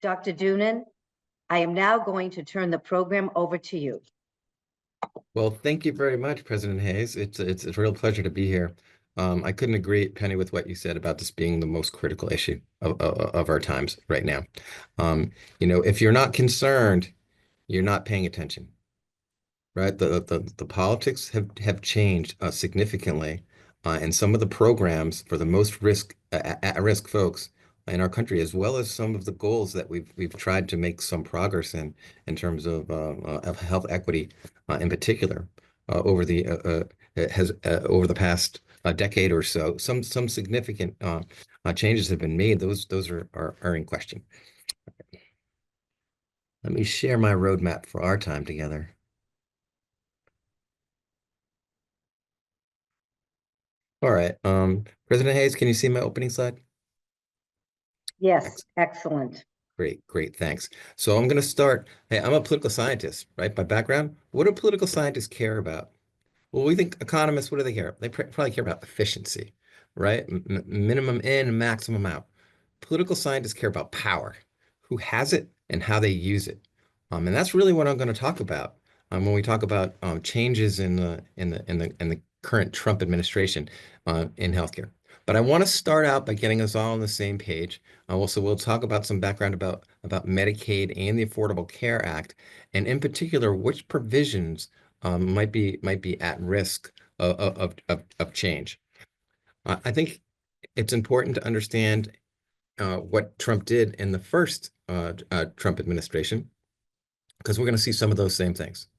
Dr. Doonan, I am now going to turn the program over to you. Well, thank you very much, President Hayes. It's a real pleasure to be here. I couldn't agree, Penny, with what you said about this being the most critical issue of our times right now. If you're not concerned, you're not paying attention, right? The politics have changed significantly, and some of the programs for the most at-risk folks in our country, as well as some of the goals that we've tried to make some progress in terms of health equity, in particular, over the past decade or so. Some significant changes have been made. Those are in question. Let me share my roadmap for our time together. All right. President Hayes, can you see my opening slide? Yes, excellent. Great, thanks. So I'm going to start. Hey, I'm a political scientist, right? By background, what do political scientists care about? Well, we think economists, what do they care? They probably care about efficiency, right? Minimum in, maximum out. Political scientists care about power, who has it and how they use it. And that's really what I'm going to talk about when we talk about changes in the current Trump administration in healthcare. But I want to start out by getting us all on the same page. Also, we'll talk about some background about Medicaid and the Affordable Care Act, and in particular, which provisions might be at risk of change. I think it's important to understand what Trump did in the first Trump administration, because we're going to see some of those same things.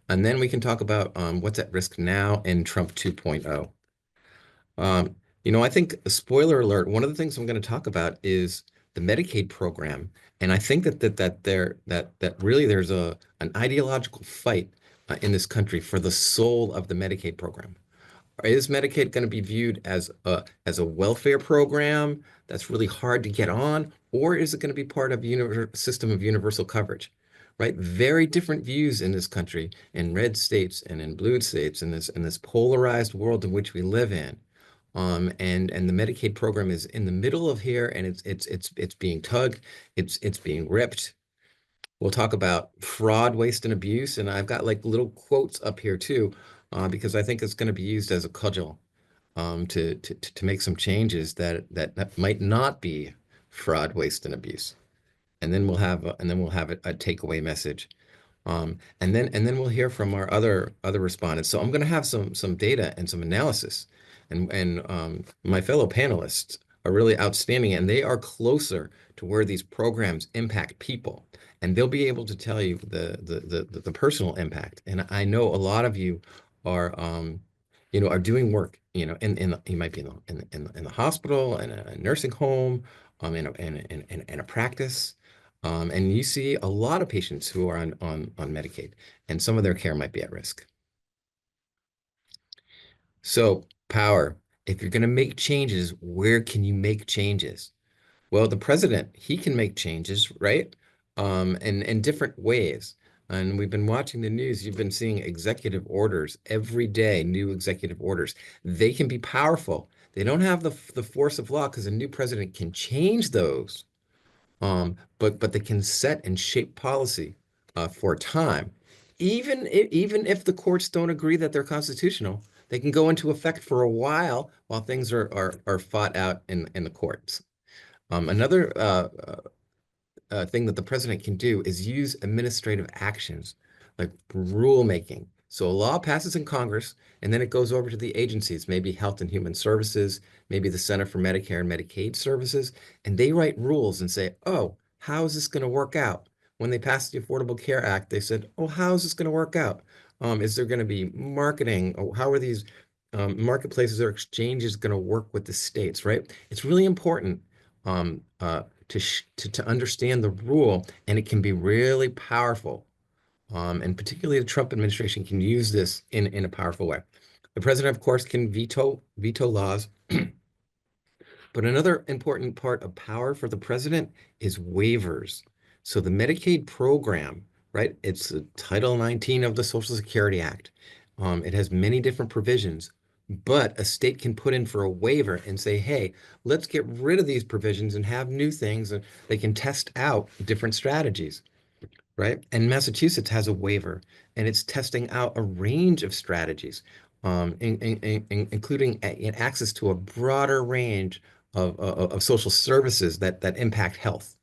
And then we can talk about what's at risk now in Trump 2.0. I think, spoiler alert, one of the things I'm going to talk about is the Medicaid program. And I think that really there's an ideological fight in this country for the soul of the Medicaid program. Is Medicaid going to be viewed as a welfare program that's really hard to get on, or is it going to be part of a system of universal coverage? Right? Very different views in this country, in red states and in blue states, in this polarized world in which we live in. And the Medicaid program is in the middle of here, and it's being tugged, it's being ripped. We'll talk about fraud, waste, and abuse, and I've got like little quotes up here too, because I think it's going to be used as a cudgel to make some changes that might not be fraud, waste, and abuse. And then we'll have a takeaway message. And then we'll hear from our other respondents. So I'm going to have some data and some analysis, and my fellow panelists are really outstanding, and they are closer to where these programs impact people, and they'll be able to tell you the personal impact. And I know a lot of you are are doing work, you might be in the hospital, in a nursing home, in a practice. And you see a lot of patients who are on Medicaid, and some of their care might be at risk. So power, if you're going to make changes, where can you make changes? Well, the president, he can make changes, right? In different ways. And we've been watching the news. You've been seeing executive orders every day, new executive orders. They can be powerful. They don't have the force of law because a new president can change those. But they can set and shape policy for a time. Even if the courts don't agree that they're constitutional, they can go into effect for a while things are fought out in the courts. Another thing that the president can do is use administrative actions like rulemaking. So a law passes in Congress, and then it goes over to the agencies, maybe Health and Human Services, maybe the Center for Medicare and Medicaid Services, and they write rules and say, oh, how is this going to work out? When they passed the Affordable Care Act, they said, oh, how is this going to work out? Is there going to be marketing? Oh, how are these marketplaces or exchanges going to work with the states, right? It's really important to understand the rule, and it can be really powerful. And particularly the Trump administration can use this in a powerful way. The president, of course, can veto laws. But another important part of power for the president is waivers. So the Medicaid program, right? It's Title 19 of the Social Security Act. It has many different provisions, But a state can put in for a waiver and say, hey, let's get rid of these provisions and have new things. And they can test out different strategies, right? And Massachusetts has a waiver, and it's testing out a range of strategies, including access to a broader range of social services that impact health,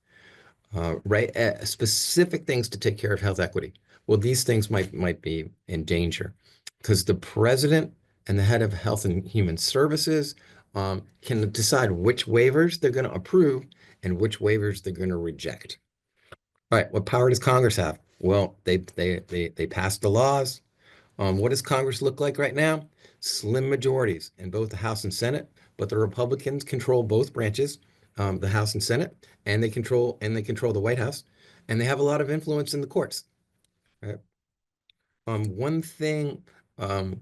right? Specific things to take care of health equity. Well, these things might be in danger because the president and the head of Health and Human Services can decide which waivers they're going to approve and which waivers they're going to reject. All right, what power does Congress have? Well, they passed the laws. What does Congress look like right now? Slim majorities in both the House and Senate, but the Republicans control both branches, the House and Senate, and they control the White House, and they have a lot of influence in the courts. Right? One thing, um,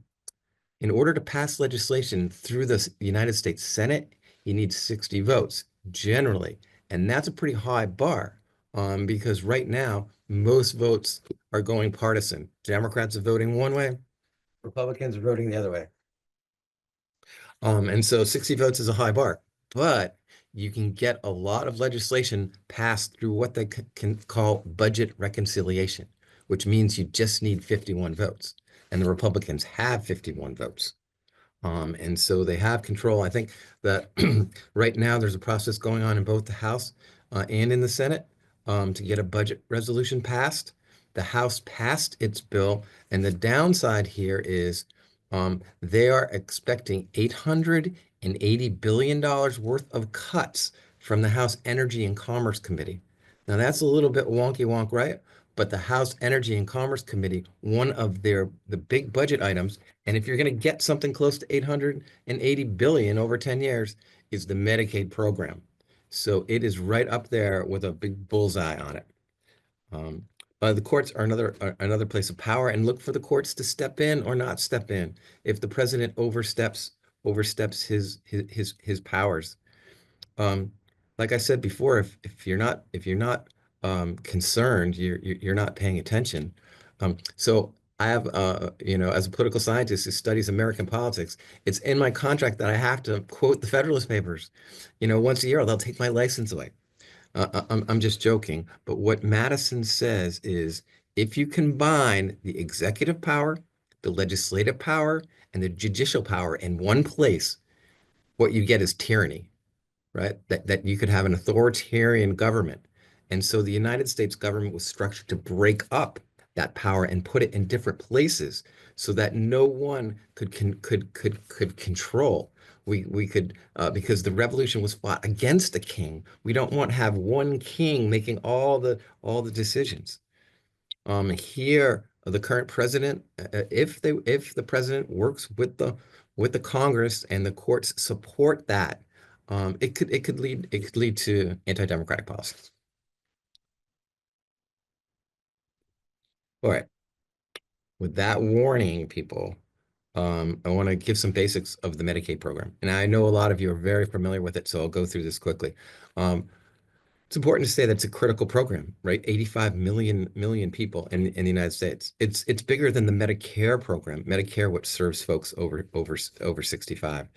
in order to pass legislation through the United States Senate, you need 60 votes generally, and that's a pretty high bar, because right now most votes are going partisan. Democrats are voting one way, Republicans are voting the other way. And so 60 votes is a high bar, but you can get a lot of legislation passed through what they can call budget reconciliation, which means you just need 51 votes. And the Republicans have 51 votes. And so they have control. I think that right now there's a process going on in both the House and in the Senate to get a budget resolution passed. The House passed its bill, and the downside here is they are expecting $880 billion worth of cuts from the House Energy and Commerce Committee. Now that's a little bit wonky wonk, right? But the House Energy and Commerce Committee, one of the big budget items, and if you're going to get something close to 880 billion over 10 years, is the Medicaid program. So it is right up there with a big bullseye on it. Um, the courts are another place of power, and look for the courts to step in or not step in if the president oversteps his powers. Um, like I said before, if you're not concerned, you're not paying attention. So I have, as a political scientist who studies American politics, it's in my contract that I have to quote the Federalist Papers. Once a year they'll take my license away. I'm just joking, but what Madison says is if you combine the executive power, the legislative power, and the judicial power in one place, what you get is tyranny, right? That you could have an authoritarian government. And so the United States government was structured to break up that power and put it in different places so that no one could control. We could because the revolution was fought against a king. We don't want to have one king making all the decisions. Here, the current president, if the president works with the Congress and the courts support that, it could lead to anti-democratic policies. All right. With that warning, people, I want to give some basics of the Medicaid program. And I know a lot of you are very familiar with it, so I'll go through this quickly. It's important to say that's a critical program, right? 85 million people in the United States. It's bigger than the Medicare program, Medicare, which serves folks over 65.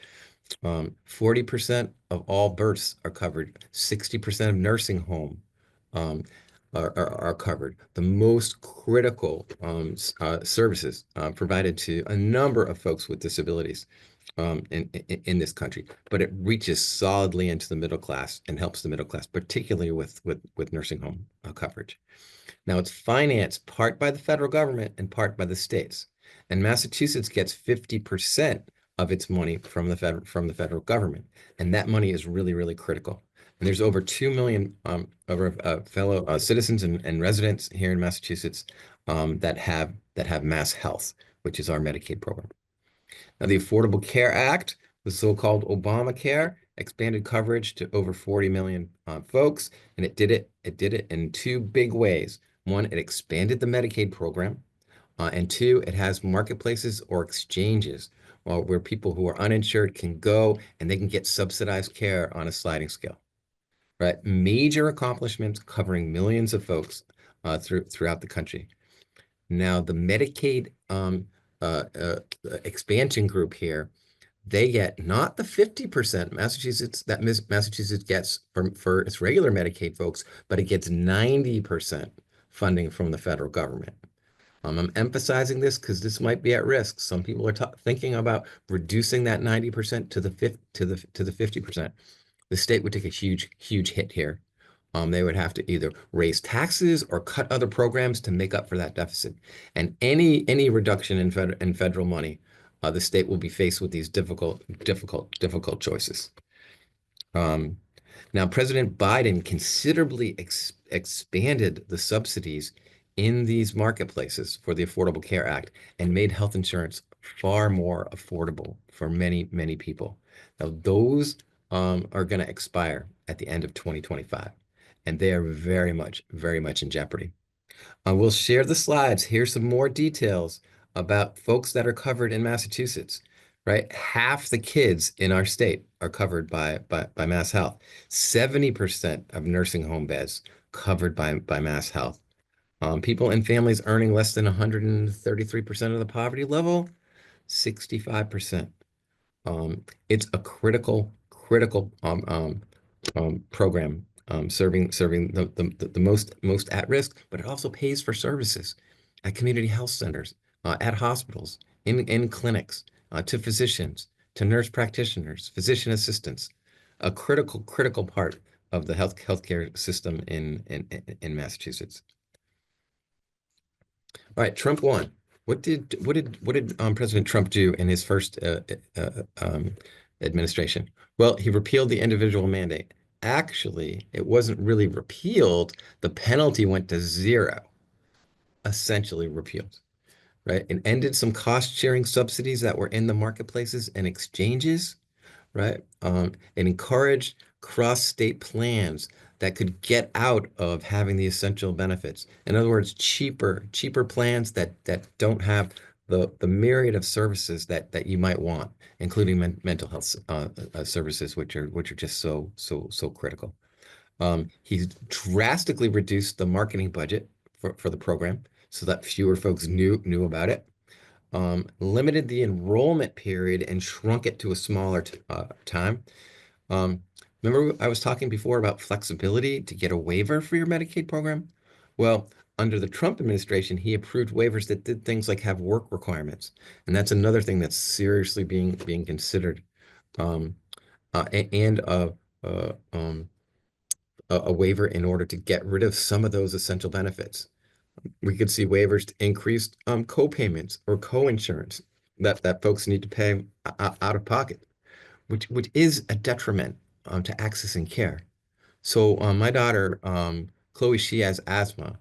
40% of all births are covered. 60% of nursing home um, are covered. The most critical services provided to a number of folks with disabilities in this country, but it reaches solidly into the middle class and helps the middle class, particularly with nursing home coverage. Now it's financed part by the federal government and part by the states. And Massachusetts gets 50% of its money from the federal government. And that money is really, really critical. And there's over 2 million fellow citizens and residents here in Massachusetts that have Mass Health, which is our Medicaid program. Now, the Affordable Care Act, the so-called Obamacare, expanded coverage to over 40 million folks, and it did it in two big ways. One, it expanded the Medicaid program, and two, it has marketplaces or exchanges where people who are uninsured can go and they can get subsidized care on a sliding scale. Right? Major accomplishments covering millions of folks throughout the country. Now, the Medicaid expansion group here They get not the 50% Massachusetts that Massachusetts gets for its regular Medicaid folks, but it gets 90% funding from the federal government. I'm emphasizing this because this might be at risk. Some people are thinking about reducing that 90% to the 50%. The state would take a huge hit here. They would have to either raise taxes or cut other programs to make up for that deficit. And any reduction in federal money, the state will be faced with these difficult choices. Um, Now, President Biden considerably expanded the subsidies in these marketplaces for the Affordable Care Act and made health insurance far more affordable for many people. Now, those are going to expire at the end of 2025, and they are very much in jeopardy. We'll share the slides. Here's some more details about folks that are covered in Massachusetts, right? Half the kids in our state are covered by Mass Health. 70% of nursing home beds covered by Mass Health. People and families earning less than 133% of the poverty level, 65%. It's a critical program serving the most at risk, but it also pays for services at community health centers, at hospitals, in clinics, to physicians, to nurse practitioners, physician assistants, a critical part of the healthcare system in Massachusetts. All right, Trump won. What did President Trump do in his first administration? Well, he repealed the individual mandate. Actually, it wasn't really repealed. The penalty went to zero, essentially repealed, right? And ended some cost sharing subsidies that were in the marketplaces and exchanges, right? And encouraged cross-state plans that could get out of having the essential benefits. In other words, cheaper plans that don't have the myriad of services that you might want, including mental health services, which are just so critical. He's drastically reduced the marketing budget for the program so that fewer folks knew about it. Limited the enrollment period and shrunk it to a smaller time. Um, Remember I was talking before about flexibility to get a waiver for your Medicaid program? Well, under the Trump administration, he approved waivers that did things like have work requirements, and that's another thing that's seriously being considered. Um, and uh, um, a waiver in order to get rid of some of those essential benefits. We could see waivers to increase co-payments or co-insurance that folks need to pay out of pocket, which is a detriment to accessing care. So my daughter, Chloe, she has asthma,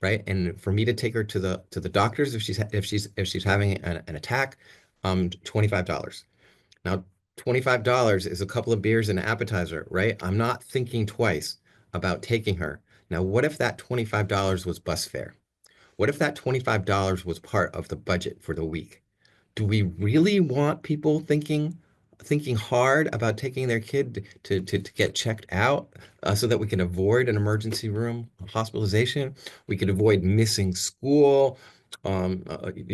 right? And for me to take her to the doctors if she's having an attack, $25. Now, $25 is a couple of beers and an appetizer, right? I'm not thinking twice about taking her. Now, what if that $25 was bus fare? What if that $25 was part of the budget for the week? Do we really want people thinking hard about taking their kid to get checked out so that we can avoid an emergency room hospitalization? We could avoid missing school,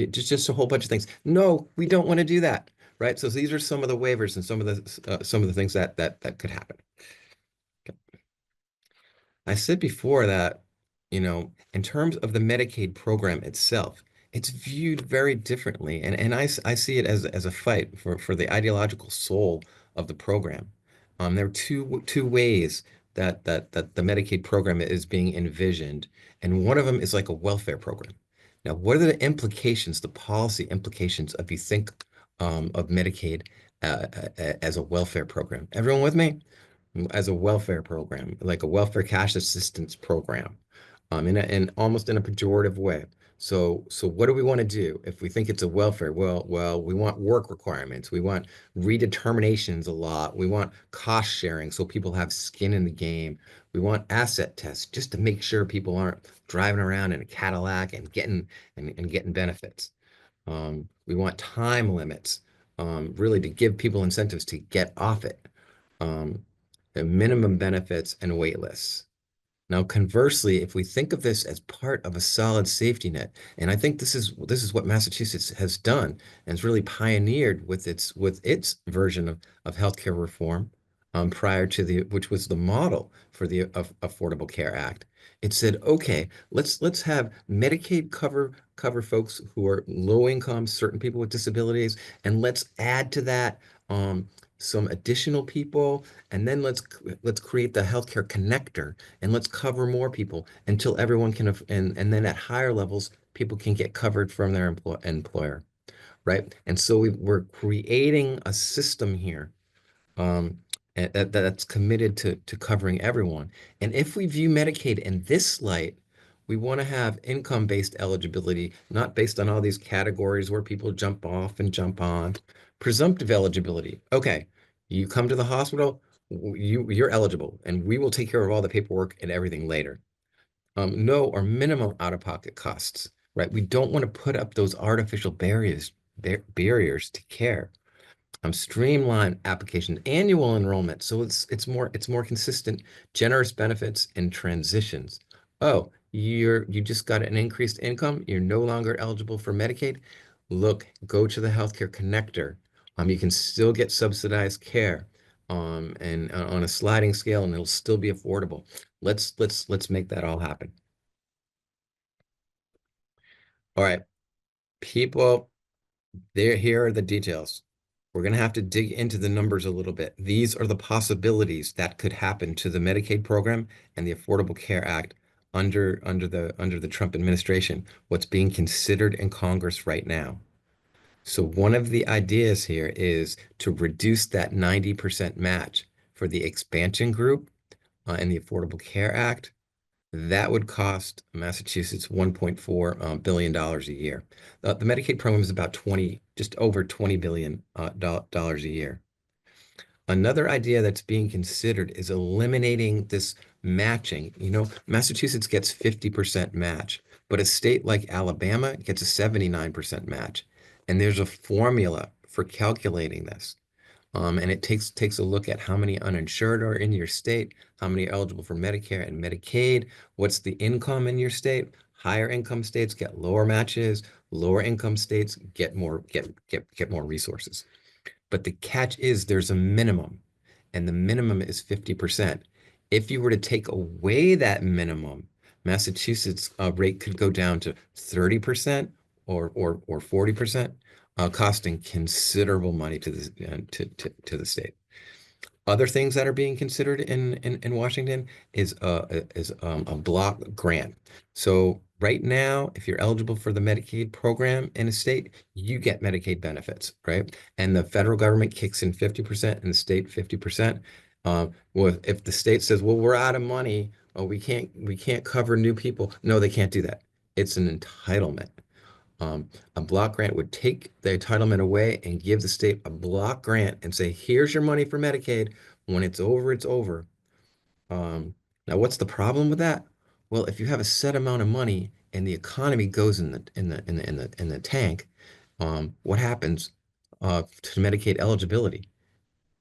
just a whole bunch of things. No, we don't want to do that, right? So these are some of the waivers and some of the things that could happen. I said before that, in terms of the Medicaid program itself, it's viewed very differently. And I see it as a fight for the ideological soul of the program. There are two ways that the Medicaid program is being envisioned, and one of them is like a welfare program. Now, what are the implications, the policy implications of you think of Medicaid as a welfare program? Everyone with me? As a welfare program, like a welfare cash assistance program, in almost in a pejorative way. So what do we want to do if we think it's a welfare? Well, we want work requirements. We want redeterminations a lot. We want cost sharing so people have skin in the game. We want asset tests just to make sure people aren't driving around in a Cadillac and getting benefits. We want time limits, really to give people incentives to get off it. Um, the minimum benefits and wait lists. Now, conversely, if we think of this as part of a solid safety net, and I think this is what Massachusetts has done and has really pioneered with its version of healthcare reform, prior to the which was the model for the Affordable Care Act. It said, okay, let's have Medicaid cover folks who are low income, certain people with disabilities, and let's add to that some additional people, and then let's create the healthcare connector and let's cover more people until everyone can, and then at higher levels, people can get covered from their employer, right? And so we're creating a system here, um, that's committed to covering everyone. And if we view Medicaid in this light, we want to have income-based eligibility, not based on all these categories where people jump off and jump on. Presumptive eligibility. Okay, you come to the hospital, you're eligible, and we will take care of all the paperwork and everything later. No or minimum out-of-pocket costs, right? We don't want to put up those artificial barriers to care. Streamline application, annual enrollment, so it's more consistent, generous benefits and transitions. Oh, you just got an increased income, you're no longer eligible for Medicaid. Look, go to the healthcare connector. You can still get subsidized care, and on a sliding scale, and it'll still be affordable. Let's make that all happen. All right, people. Here are the details. We're going to have to dig into the numbers a little bit. These are the possibilities that could happen to the Medicaid program and the Affordable Care Act under the Trump administration, what's being considered in Congress right now. So one of the ideas here is to reduce that 90% match for the expansion group, in the Affordable Care Act. That would cost Massachusetts $1.4 billion a year. The Medicaid program is about just over $20 billion dollars a year. Another idea that's being considered is eliminating this matching. Massachusetts gets 50% match, but a state like Alabama gets a 79% match. And there's a formula for calculating this. And it takes a look at how many uninsured are in your state, how many are eligible for Medicare and Medicaid, what's the income in your state. Higher income states get lower matches, lower income states get more resources. But the catch is there's a minimum, and the minimum is 50%. If you were to take away that minimum, Massachusetts rate could go down to 30% or 40%, costing considerable money to the state. Other things that are being considered in Washington is a block grant. So right now, if you're eligible for the Medicaid program in a state, you get Medicaid benefits, right? And the federal government kicks in 50% and the state 50%. Well, if the state says, well, we're out of money, oh, we can't cover new people. No, they can't do that. It's an entitlement. A block grant would take the entitlement away and give the state a block grant and say, here's your money for Medicaid. When it's over, it's over. Um, Now, what's the problem with that? Well, if you have a set amount of money and the economy goes in the tank, what happens to Medicaid eligibility?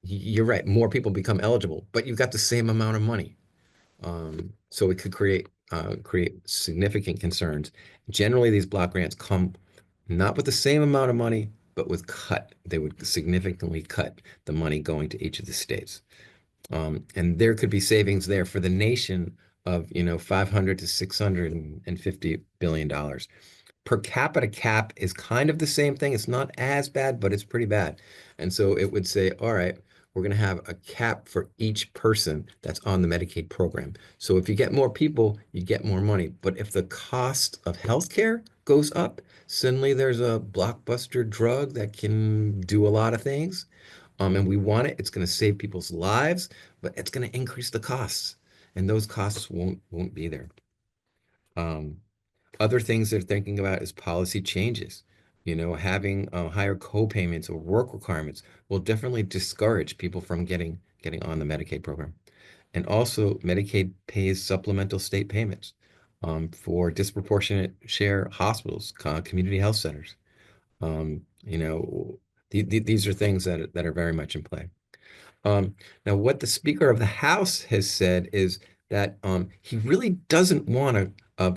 You're right, more people become eligible, but you've got the same amount of money. So it could create significant concerns. Generally, these block grants come not with the same amount of money, but with cut. They would significantly cut the money going to each of the states. And there could be savings there for the nation of, 500 to 650 billion dollars. Per capita cap is kind of the same thing. It's not as bad, but it's pretty bad. And so it would say, all right, we're going to have a cap for each person that's on the Medicaid program. So if you get more people, you get more money. But if the cost of healthcare goes up, suddenly there's a blockbuster drug that can do a lot of things. And we want it. It's going to save people's lives, but it's going to increase the costs, and those costs won't be there. Um, Other things they're thinking about is policy changes. Having higher co-payments or work requirements will definitely discourage people from getting on the Medicaid program. And also, Medicaid pays supplemental state payments, for disproportionate share hospitals, community health centers. Um, you know, these are things that are very much in play. Um, Now, what the Speaker of the House has said is that he really doesn't want to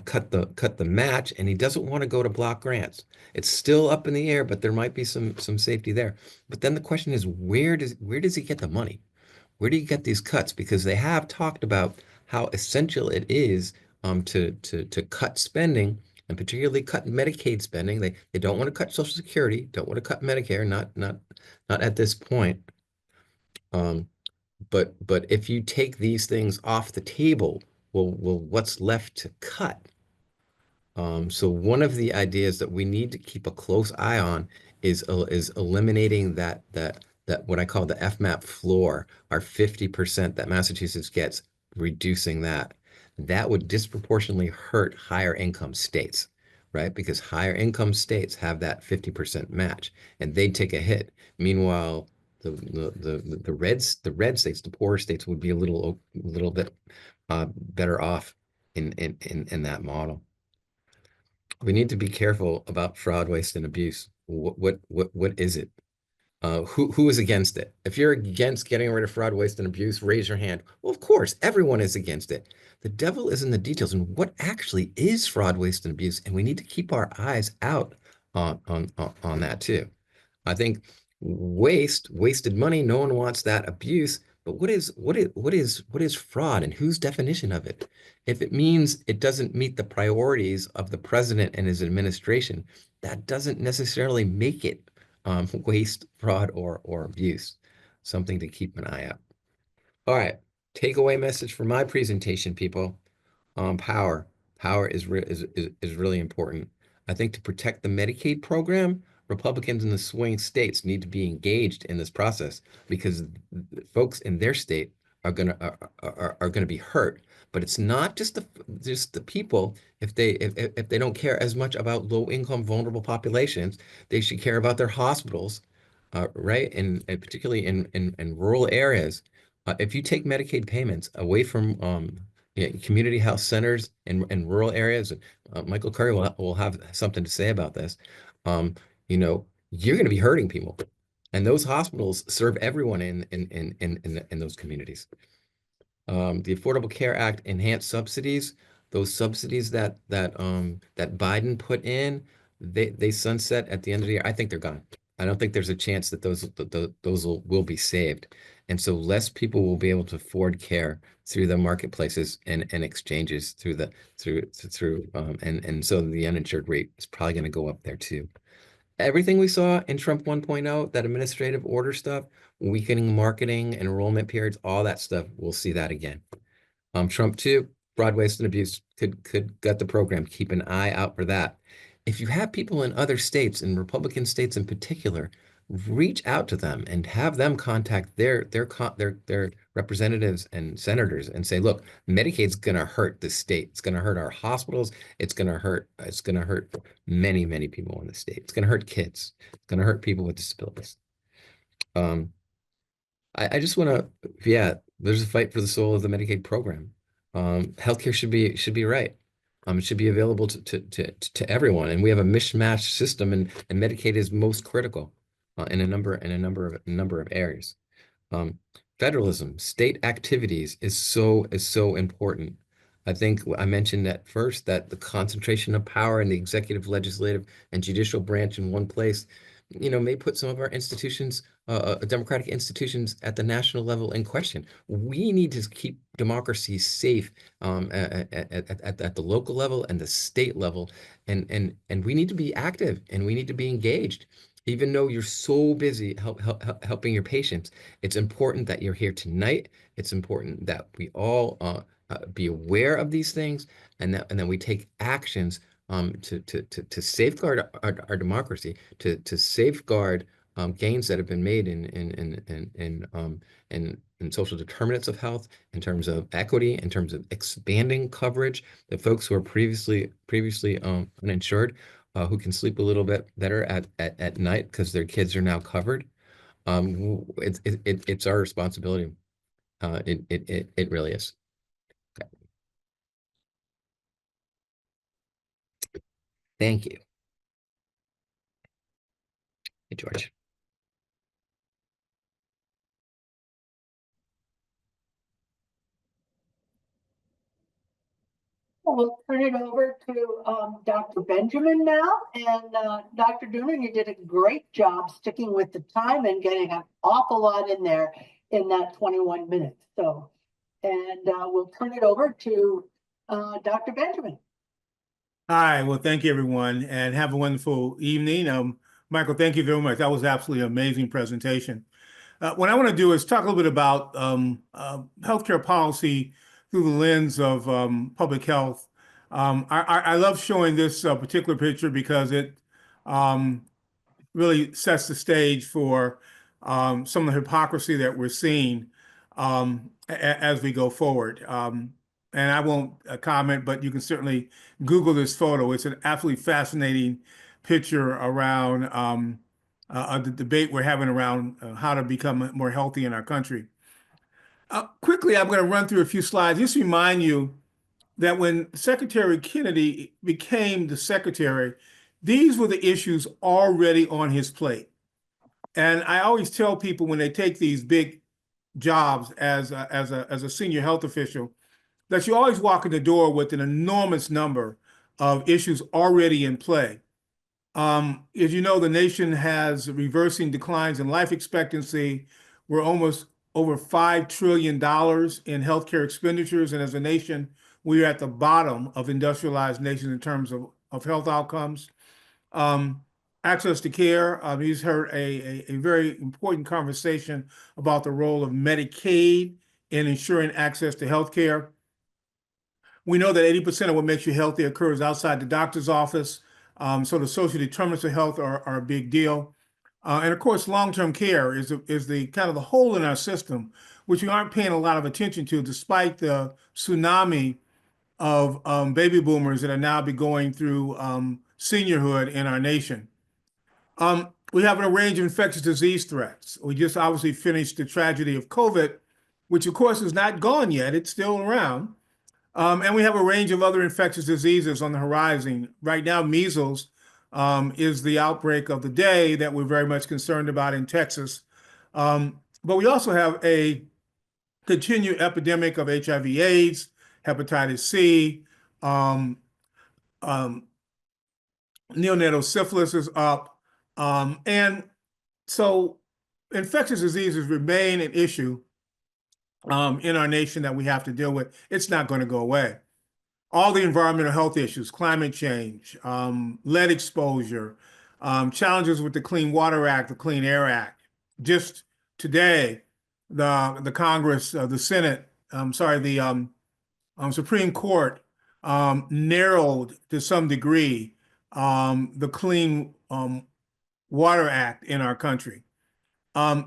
cut the match, and he doesn't want to go to block grants. It's still up in the air, but there might be some safety there. But then the question is, where does he get the money? Where do you get these cuts? Because they have talked about how essential it is to cut spending, and particularly cut Medicaid spending. They don't want to cut Social Security, don't want to cut Medicare, not at this point. Um, but if you take these things off the table, well, what's left to cut? So one of the ideas that we need to keep a close eye on is eliminating that what I call the FMAP floor, our 50% that Massachusetts gets, reducing that. That would disproportionately hurt higher income states, right? Because higher income states have that 50% match, and they'd take a hit. Meanwhile, the red states, the poorer states, would be a little bit better off in that model. We need to be careful about fraud, waste, and abuse. What is it? Who is against it? If you're against getting rid of fraud, waste, and abuse, raise your hand. Well, of course, everyone is against it. The devil is in the details, and what actually is fraud, waste, and abuse, and we need to keep our eyes out on that too. I think wasted money, no one wants that. Abuse, but what is fraud, and whose definition of it? If it means it doesn't meet the priorities of the president and his administration, that doesn't necessarily make it waste, fraud, or abuse. Something to keep an eye out. All right, takeaway message for my presentation, people. Power. Power is really important. I think to protect the Medicaid program, Republicans in the swing states need to be engaged in this process because folks in their state are gonna be hurt. But it's not just the people. If they don't care as much about low income vulnerable populations, they should care about their hospitals, right? And particularly in rural areas. If you take Medicaid payments away from yeah, community health centers in rural areas. Michael Curry will have something to say about this. Um, you're going to be hurting people, and those hospitals serve everyone in those communities. The Affordable Care Act enhanced subsidies, those subsidies that Biden put in, they sunset at the end of the year. I think they're gone. I don't think there's a chance that those will be saved. And so less people will be able to afford care through the marketplaces and exchanges and so the uninsured rate is probably going to go up there too. Everything we saw in Trump 1.0, that administrative order stuff, weakening marketing, enrollment periods, all that stuff, we'll see that again. Trump 2, fraud, waste, and abuse could gut the program. Keep an eye out for that. If you have people in other states, and Republican states in particular, reach out to them and have them contact their representatives and senators and say, look, Medicaid's going to hurt the state. It's going to hurt our hospitals. It's going to hurt many, many people in the state. It's going to hurt kids. It's going to hurt people with disabilities. Um, I just want to, yeah, there's a fight for the soul of the Medicaid program. Healthcare should be right. It should be available to everyone, and we have a mishmash system, and Medicaid is most critical in a number of areas. Um, Federalism, state activities is so important. I think I mentioned at first that the concentration of power in the executive, legislative, and judicial branch in one place, may put some of our institutions, democratic institutions at the national level in question. We need to keep democracy safe at the local level and the state level, and we need to be active and we need to be engaged. Even though you're so busy helping your patients, it's important that you're here tonight. It's important that we all be aware of these things, and then we take actions to safeguard our democracy, to safeguard gains that have been made in social determinants of health, in terms of equity, in terms of expanding coverage, the folks who are previously uninsured, who can sleep a little bit better at night because their kids are now covered. It's our responsibility. It really is. Thank you. Hey, George. We'll turn it over to Dr. Benjamin now. And Dr. Doonan, you did a great job sticking with the time and getting an awful lot in there in that 21 minutes. So, and we'll turn it over to Dr. Benjamin. Hi, well, thank you, everyone, and have a wonderful evening. Michael, thank you very much. That was absolutely an amazing presentation. What I want to do is talk a little bit about healthcare policy through the lens of public health. I love showing this particular picture because it really sets the stage for some of the hypocrisy that we're seeing as we go forward. And I won't comment, but you can certainly Google this photo. It's an absolutely fascinating picture around the debate we're having around how to become more healthy in our country. Quickly, I'm going to run through a few slides. Just to remind you that when Secretary Kennedy became the secretary, these were the issues already on his plate. And I always tell people when they take these big jobs as a senior health official, that you always walk in the door with an enormous number of issues already in play. As you know, the nation has reversing declines in life expectancy. We're almost over $5 trillion in healthcare expenditures. And as a nation, we're at the bottom of industrialized nations in terms of health outcomes. Access to care. He's heard a very important conversation about the role of Medicaid in ensuring access to healthcare. We know that 80% of what makes you healthy occurs outside the doctor's office. So the social determinants of health are a big deal. And of course, long-term care is the kind of the hole in our system, which we aren't paying a lot of attention to, despite the tsunami of baby boomers that are now be going through seniorhood in our nation. We have a range of infectious disease threats. We just obviously finished the tragedy of COVID, which of course is not gone yet. It's still around. And we have a range of other infectious diseases on the horizon. Right now, measles is the outbreak of the day that we're very much concerned about in Texas. But we also have a continued epidemic of HIV/AIDS, hepatitis C, neonatal syphilis is up. And so infectious diseases remain an issue in our nation that we have to deal with. It's not going to go away. All the environmental health issues, climate change, lead exposure, challenges with the Clean Water Act, the Clean Air Act. Just today, the Congress, the Senate, the Supreme Court narrowed to some degree the Clean Water Act in our country.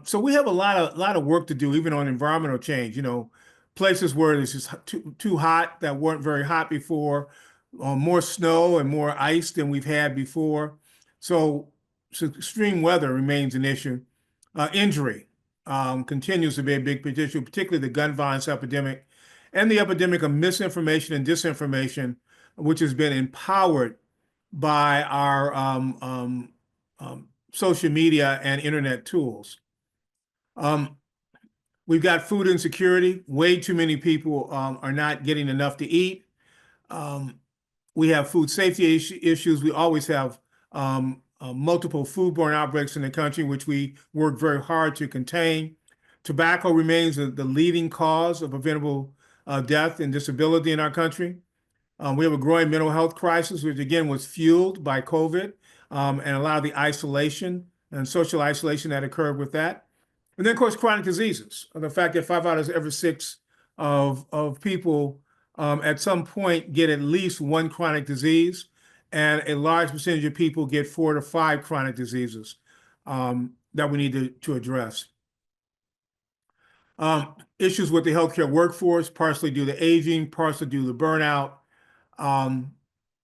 So we have a lot of work to do, even on environmental change. You know, places where it's just too hot that weren't very hot before, more snow and more ice than we've had before. So extreme weather remains an issue. Injury continues to be a big issue, particularly the gun violence epidemic and the epidemic of misinformation and disinformation, which has been empowered by our social media and internet tools. We've got food insecurity. Way too many people are not getting enough to eat. We have food safety issues. We always have multiple foodborne outbreaks in the country, which we work very hard to contain. Tobacco remains the leading cause of preventable death and disability in our country. We have a growing mental health crisis, which again was fueled by COVID and a lot of the isolation and social isolation that occurred with that. And then, of course, chronic diseases. The fact that 5 out of every 6 of people at some point get at least one chronic disease, and a large percentage of people get 4 to 5 chronic diseases that we need to address. Issues with the healthcare workforce, partially due to aging, partially due to burnout.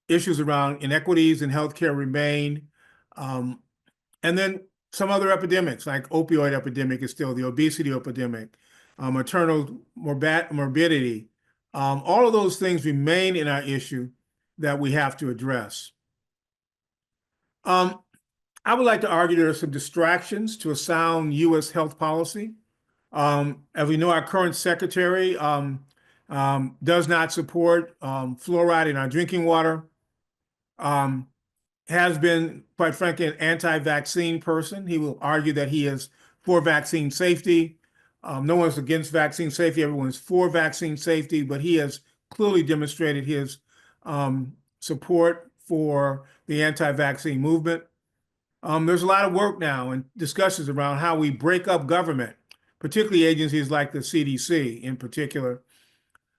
Issues around inequities in healthcare remain. And then some other epidemics, like opioid epidemic is still, the obesity epidemic, maternal morbidity. All of those things remain in our issue that we have to address. I would like to argue there are some distractions to a sound U.S. health policy. As we know, our current secretary does not support fluoride in our drinking water, has been, quite frankly, an anti-vaccine person. He will argue that he is for vaccine safety. No one's against vaccine safety. Everyone's for vaccine safety, but he has clearly demonstrated his support for the anti-vaccine movement. There's a lot of work now and discussions around how we break up government, particularly agencies like the CDC in particular.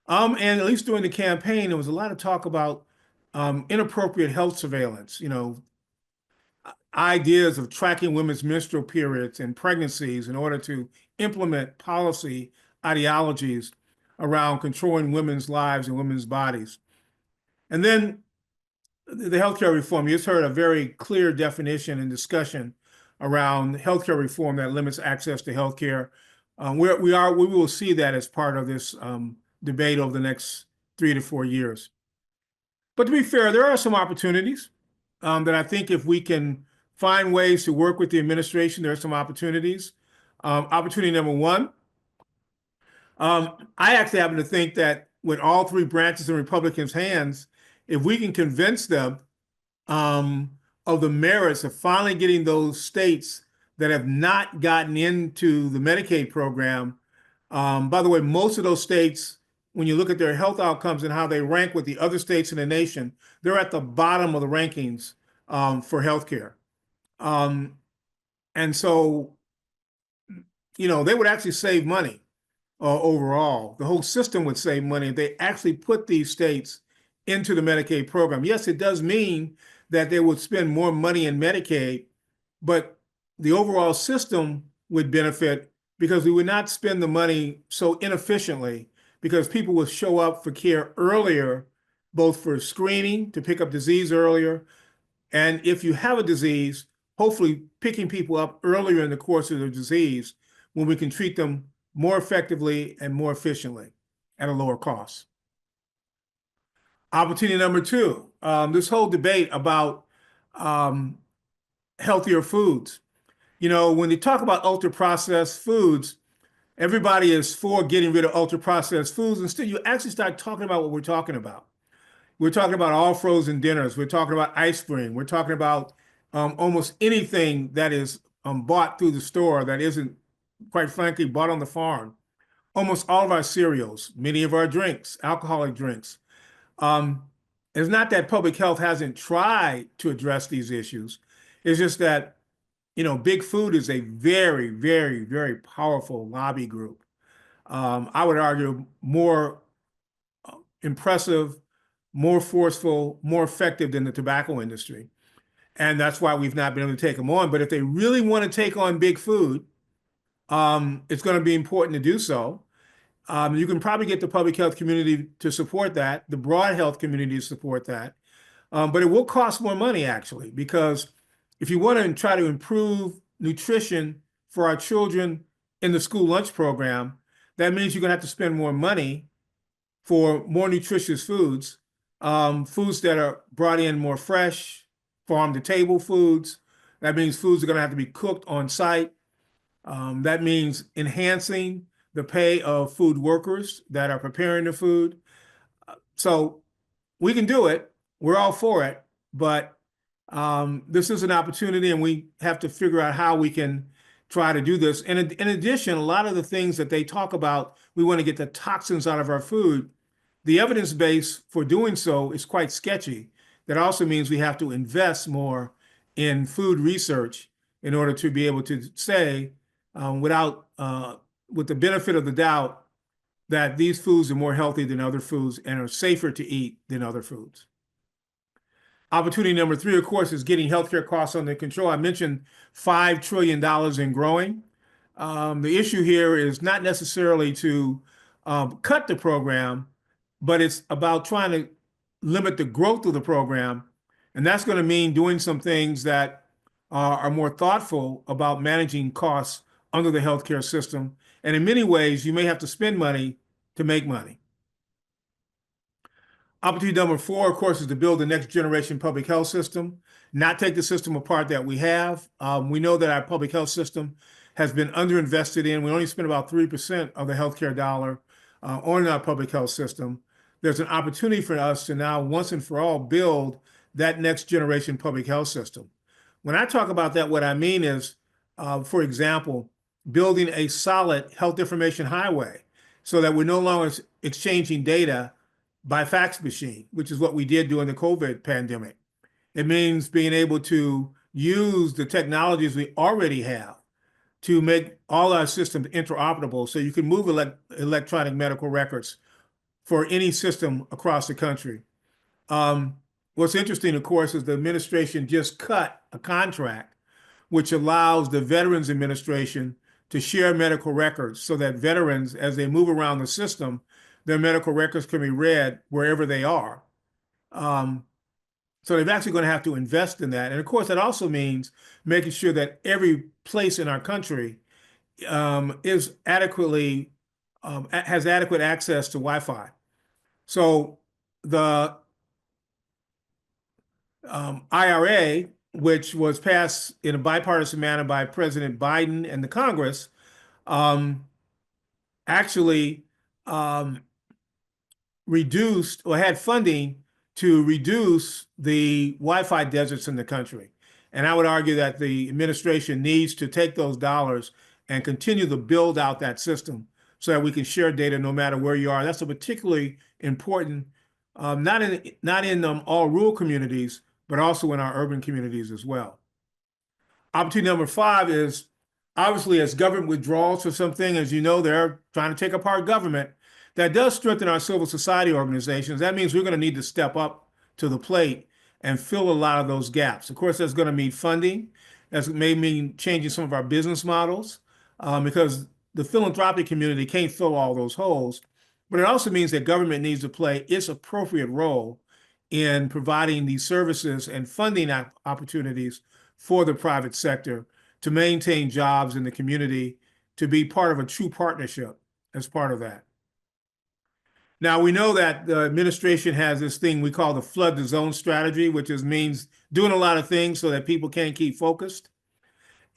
And at least during the campaign, there was a lot of talk about inappropriate health surveillance, ideas of tracking women's menstrual periods and pregnancies in order to implement policy ideologies around controlling women's lives and women's bodies. And then the healthcare reform, you just heard a very clear definition and discussion around healthcare reform that limits access to healthcare. We will see that as part of this debate over the next 3 to 4 years. But to be fair, there are some opportunities that I think if we can find ways to work with the administration, there are some opportunities. Opportunity number one, I actually happen to think that with all three branches in Republicans' hands, if we can convince them of the merits of finally getting those states that have not gotten into the Medicaid program, by the way, most of those states, when you look at their health outcomes and how they rank with the other states in the nation, they're at the bottom of the rankings for healthcare. And so, they would actually save money overall. The whole system would save money if they actually put these states into the Medicaid program. Yes, it does mean that they would spend more money in Medicaid, but the overall system would benefit because we would not spend the money so inefficiently, because people will show up for care earlier, both for screening to pick up disease earlier. And if you have a disease, hopefully picking people up earlier in the course of their disease when we can treat them more effectively and more efficiently at a lower cost. Opportunity number two, this whole debate about healthier foods. When they talk about ultra-processed foods, everybody is for getting rid of ultra-processed foods. Instead, you actually start talking about what we're talking about. We're talking about all frozen dinners. We're talking about ice cream. We're talking about almost anything that is bought through the store that isn't, quite frankly, bought on the farm. Almost all of our cereals, many of our drinks, alcoholic drinks. It's not that public health hasn't tried to address these issues. It's just that, big food is a very, very, very powerful lobby group. I would argue more impressive, more forceful, more effective than the tobacco industry. And that's why we've not been able to take them on. But if they really want to take on big food, it's going to be important to do so. You can probably get the public health community to support that, the broad health community to support that. But it will cost more money, actually, because if you want to try to improve nutrition for our children in the school lunch program, that means you're going to have to spend more money for more nutritious foods, foods that are brought in more fresh, farm-to-table foods. That means foods are going to have to be cooked on site. That means enhancing the pay of food workers that are preparing the food. So we can do it. We're all for it. But this is an opportunity, and we have to figure out how we can try to do this. And in addition, a lot of the things that they talk about, we want to get the toxins out of our food. The evidence base for doing so is quite sketchy. That also means we have to invest more in food research in order to be able to say, with the benefit of the doubt, that these foods are more healthy than other foods and are safer to eat than other foods. Opportunity number three, of course, is getting healthcare costs under control. I mentioned $5 trillion and growing. The issue here is not necessarily to cut the program, but it's about trying to limit the growth of the program. And that's going to mean doing some things that are more thoughtful about managing costs under the healthcare system. And in many ways, you may have to spend money to make money. Opportunity number four, of course, is to build the next generation public health system, not take the system apart that we have. We know that our public health system has been underinvested in. We only spend about 3% of the healthcare dollar on our public health system, there's an opportunity for us to now once and for all build that next generation public health system. When I talk about that, what I mean is, for example, building a solid health information highway so that we're no longer exchanging data by fax machine, which is what we did during the COVID pandemic. It means being able to use the technologies we already have to make all our systems interoperable so you can move electronic medical records for any system across the country. What's interesting, of course, is the administration just cut a contract which allows the Veterans Administration to share medical records so that veterans, as they move around the system, their medical records can be read wherever they are. So they're actually going to have to invest in that. And of course, that also means making sure that every place in our country is adequately has adequate access to Wi-Fi. So the IRA, which was passed in a bipartisan manner by President Biden and the Congress, actually reduced or had funding to reduce the Wi-Fi deserts in the country. And I would argue that the administration needs to take those dollars and continue to build out that system so that we can share data no matter where you are. That's a particularly important, not in all rural communities, but also in our urban communities as well. Opportunity number 5 is, obviously, as government withdrawals for something, as you know, they're trying to take apart government. That does strengthen our civil society organizations. That means we're going to need to step up to the plate and fill a lot of those gaps. Of course, that's going to mean funding. That may mean changing some of our business models because the philanthropic community can't fill all those holes. But it also means that government needs to play its appropriate role in providing these services and funding opportunities for the private sector to maintain jobs in the community, to be part of a true partnership as part of that. Now, we know that the administration has this thing we call the flood the zone strategy, which means doing a lot of things so that people can't keep focused.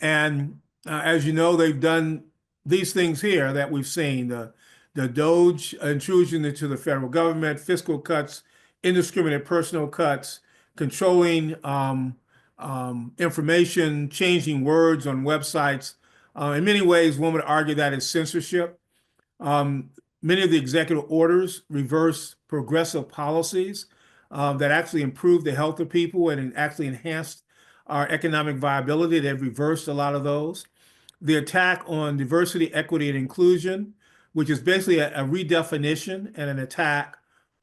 And as you know, they've done these things here that we've seen, the DOGE intrusion into the federal government, fiscal cuts, indiscriminate personal cuts, controlling information, changing words on websites. In many ways, one would argue that is censorship. Many of the executive orders reverse progressive policies that actually improve the health of people and actually enhanced our economic viability. They've reversed a lot of those. The attack on diversity, equity, and inclusion, which is basically a redefinition and an attack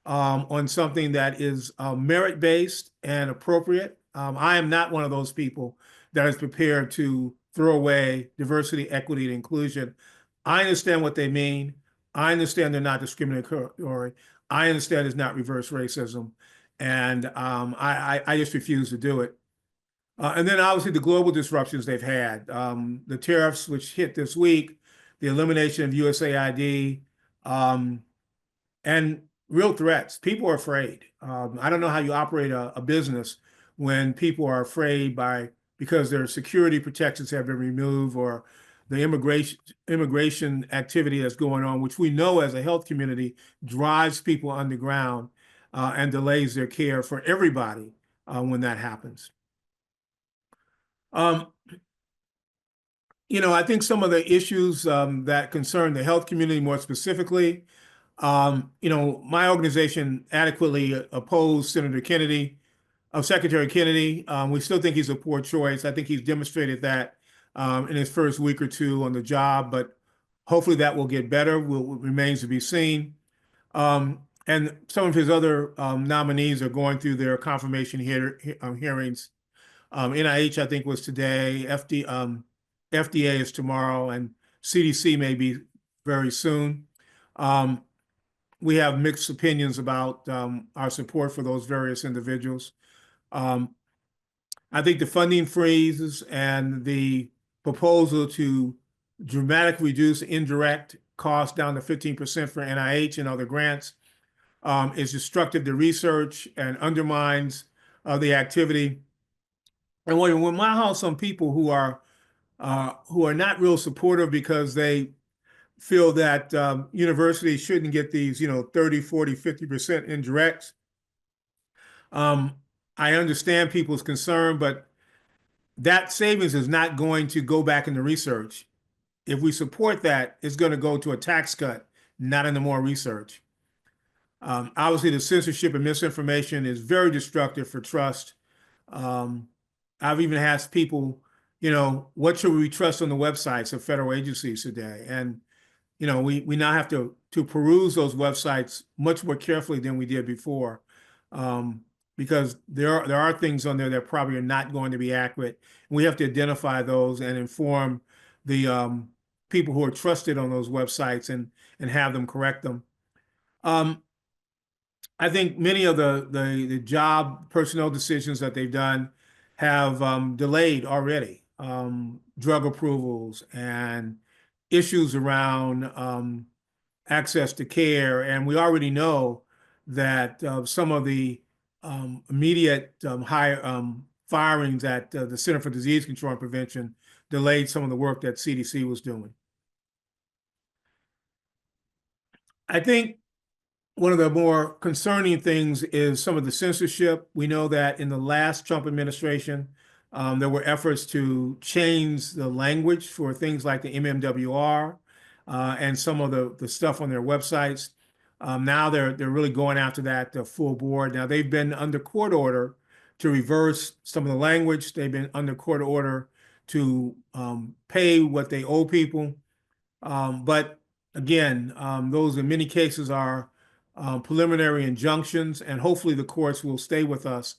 on something that is merit-based and appropriate. I am not one of those people that is prepared to throw away diversity, equity, and inclusion. I understand what they mean. I understand they're not discriminatory. I understand it's not reverse racism. And I just refuse to do it. And then obviously the global disruptions they've had, the tariffs which hit this week, the elimination of USAID, and real threats. People are afraid. I don't know how you operate a business when people are afraid because their security protections have been removed, or the immigration activity that's going on, which we know as a health community drives people underground and delays their care for everybody when that happens. I think some of the issues that concern the health community more specifically, my organization adequately opposed Secretary Kennedy. We still think he's a poor choice. I think he's demonstrated that in his first week or two on the job, but hopefully that will get better. Remains to be seen. And some of his other nominees are going through their confirmation hearings. NIH, I think, was today. FDA is tomorrow, and CDC may be very soon. We have mixed opinions about our support for those various individuals. I think the funding freezes and the proposal to dramatically reduce indirect costs down to 15% for NIH and other grants is destructive to research and undermines the activity. And when my house, some people who are not real supportive because they feel that universities shouldn't get these, 30, 40, 50% indirects. I understand people's concern, but that savings is not going to go back into research. If we support that, it's going to go to a tax cut, not into more research. Obviously, the censorship and misinformation is very destructive for trust. I've even asked people, what should we trust on the websites of federal agencies today? And, we now have to peruse those websites much more carefully than we did before, because there are things on there that probably are not going to be accurate. We have to identify those and inform the people who are trusted on those websites and have them correct them. I think many of the job personnel decisions that they've done have delayed already drug approvals and issues around access to care. And we already know that some of the immediate firings at the Center for Disease Control and Prevention delayed some of the work that CDC was doing. I think one of the more concerning things is some of the censorship. We know that in the last Trump administration, there were efforts to change the language for things like the MMWR and some of the stuff on their websites. Now they're really going after that full board. Now they've been under court order to reverse some of the language. They've been under court order to pay what they owe people. But again, those in many cases are preliminary injunctions, and hopefully the courts will stay with us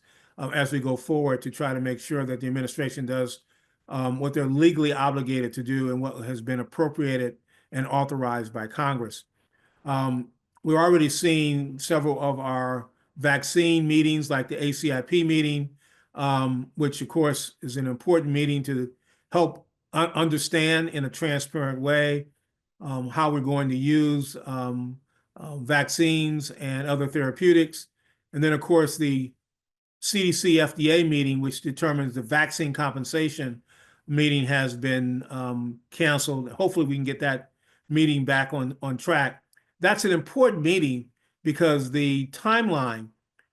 as we go forward to try to make sure that the administration does what they're legally obligated to do and what has been appropriated and authorized by Congress. We're already seeing several of our vaccine meetings, like the ACIP meeting, which of course is an important meeting to help understand in a transparent way how we're going to use vaccines and other therapeutics. And then, of course, the CDC FDA meeting, which determines the vaccine compensation meeting, has been canceled. Hopefully we can get that meeting back on track. That's an important meeting because the timeline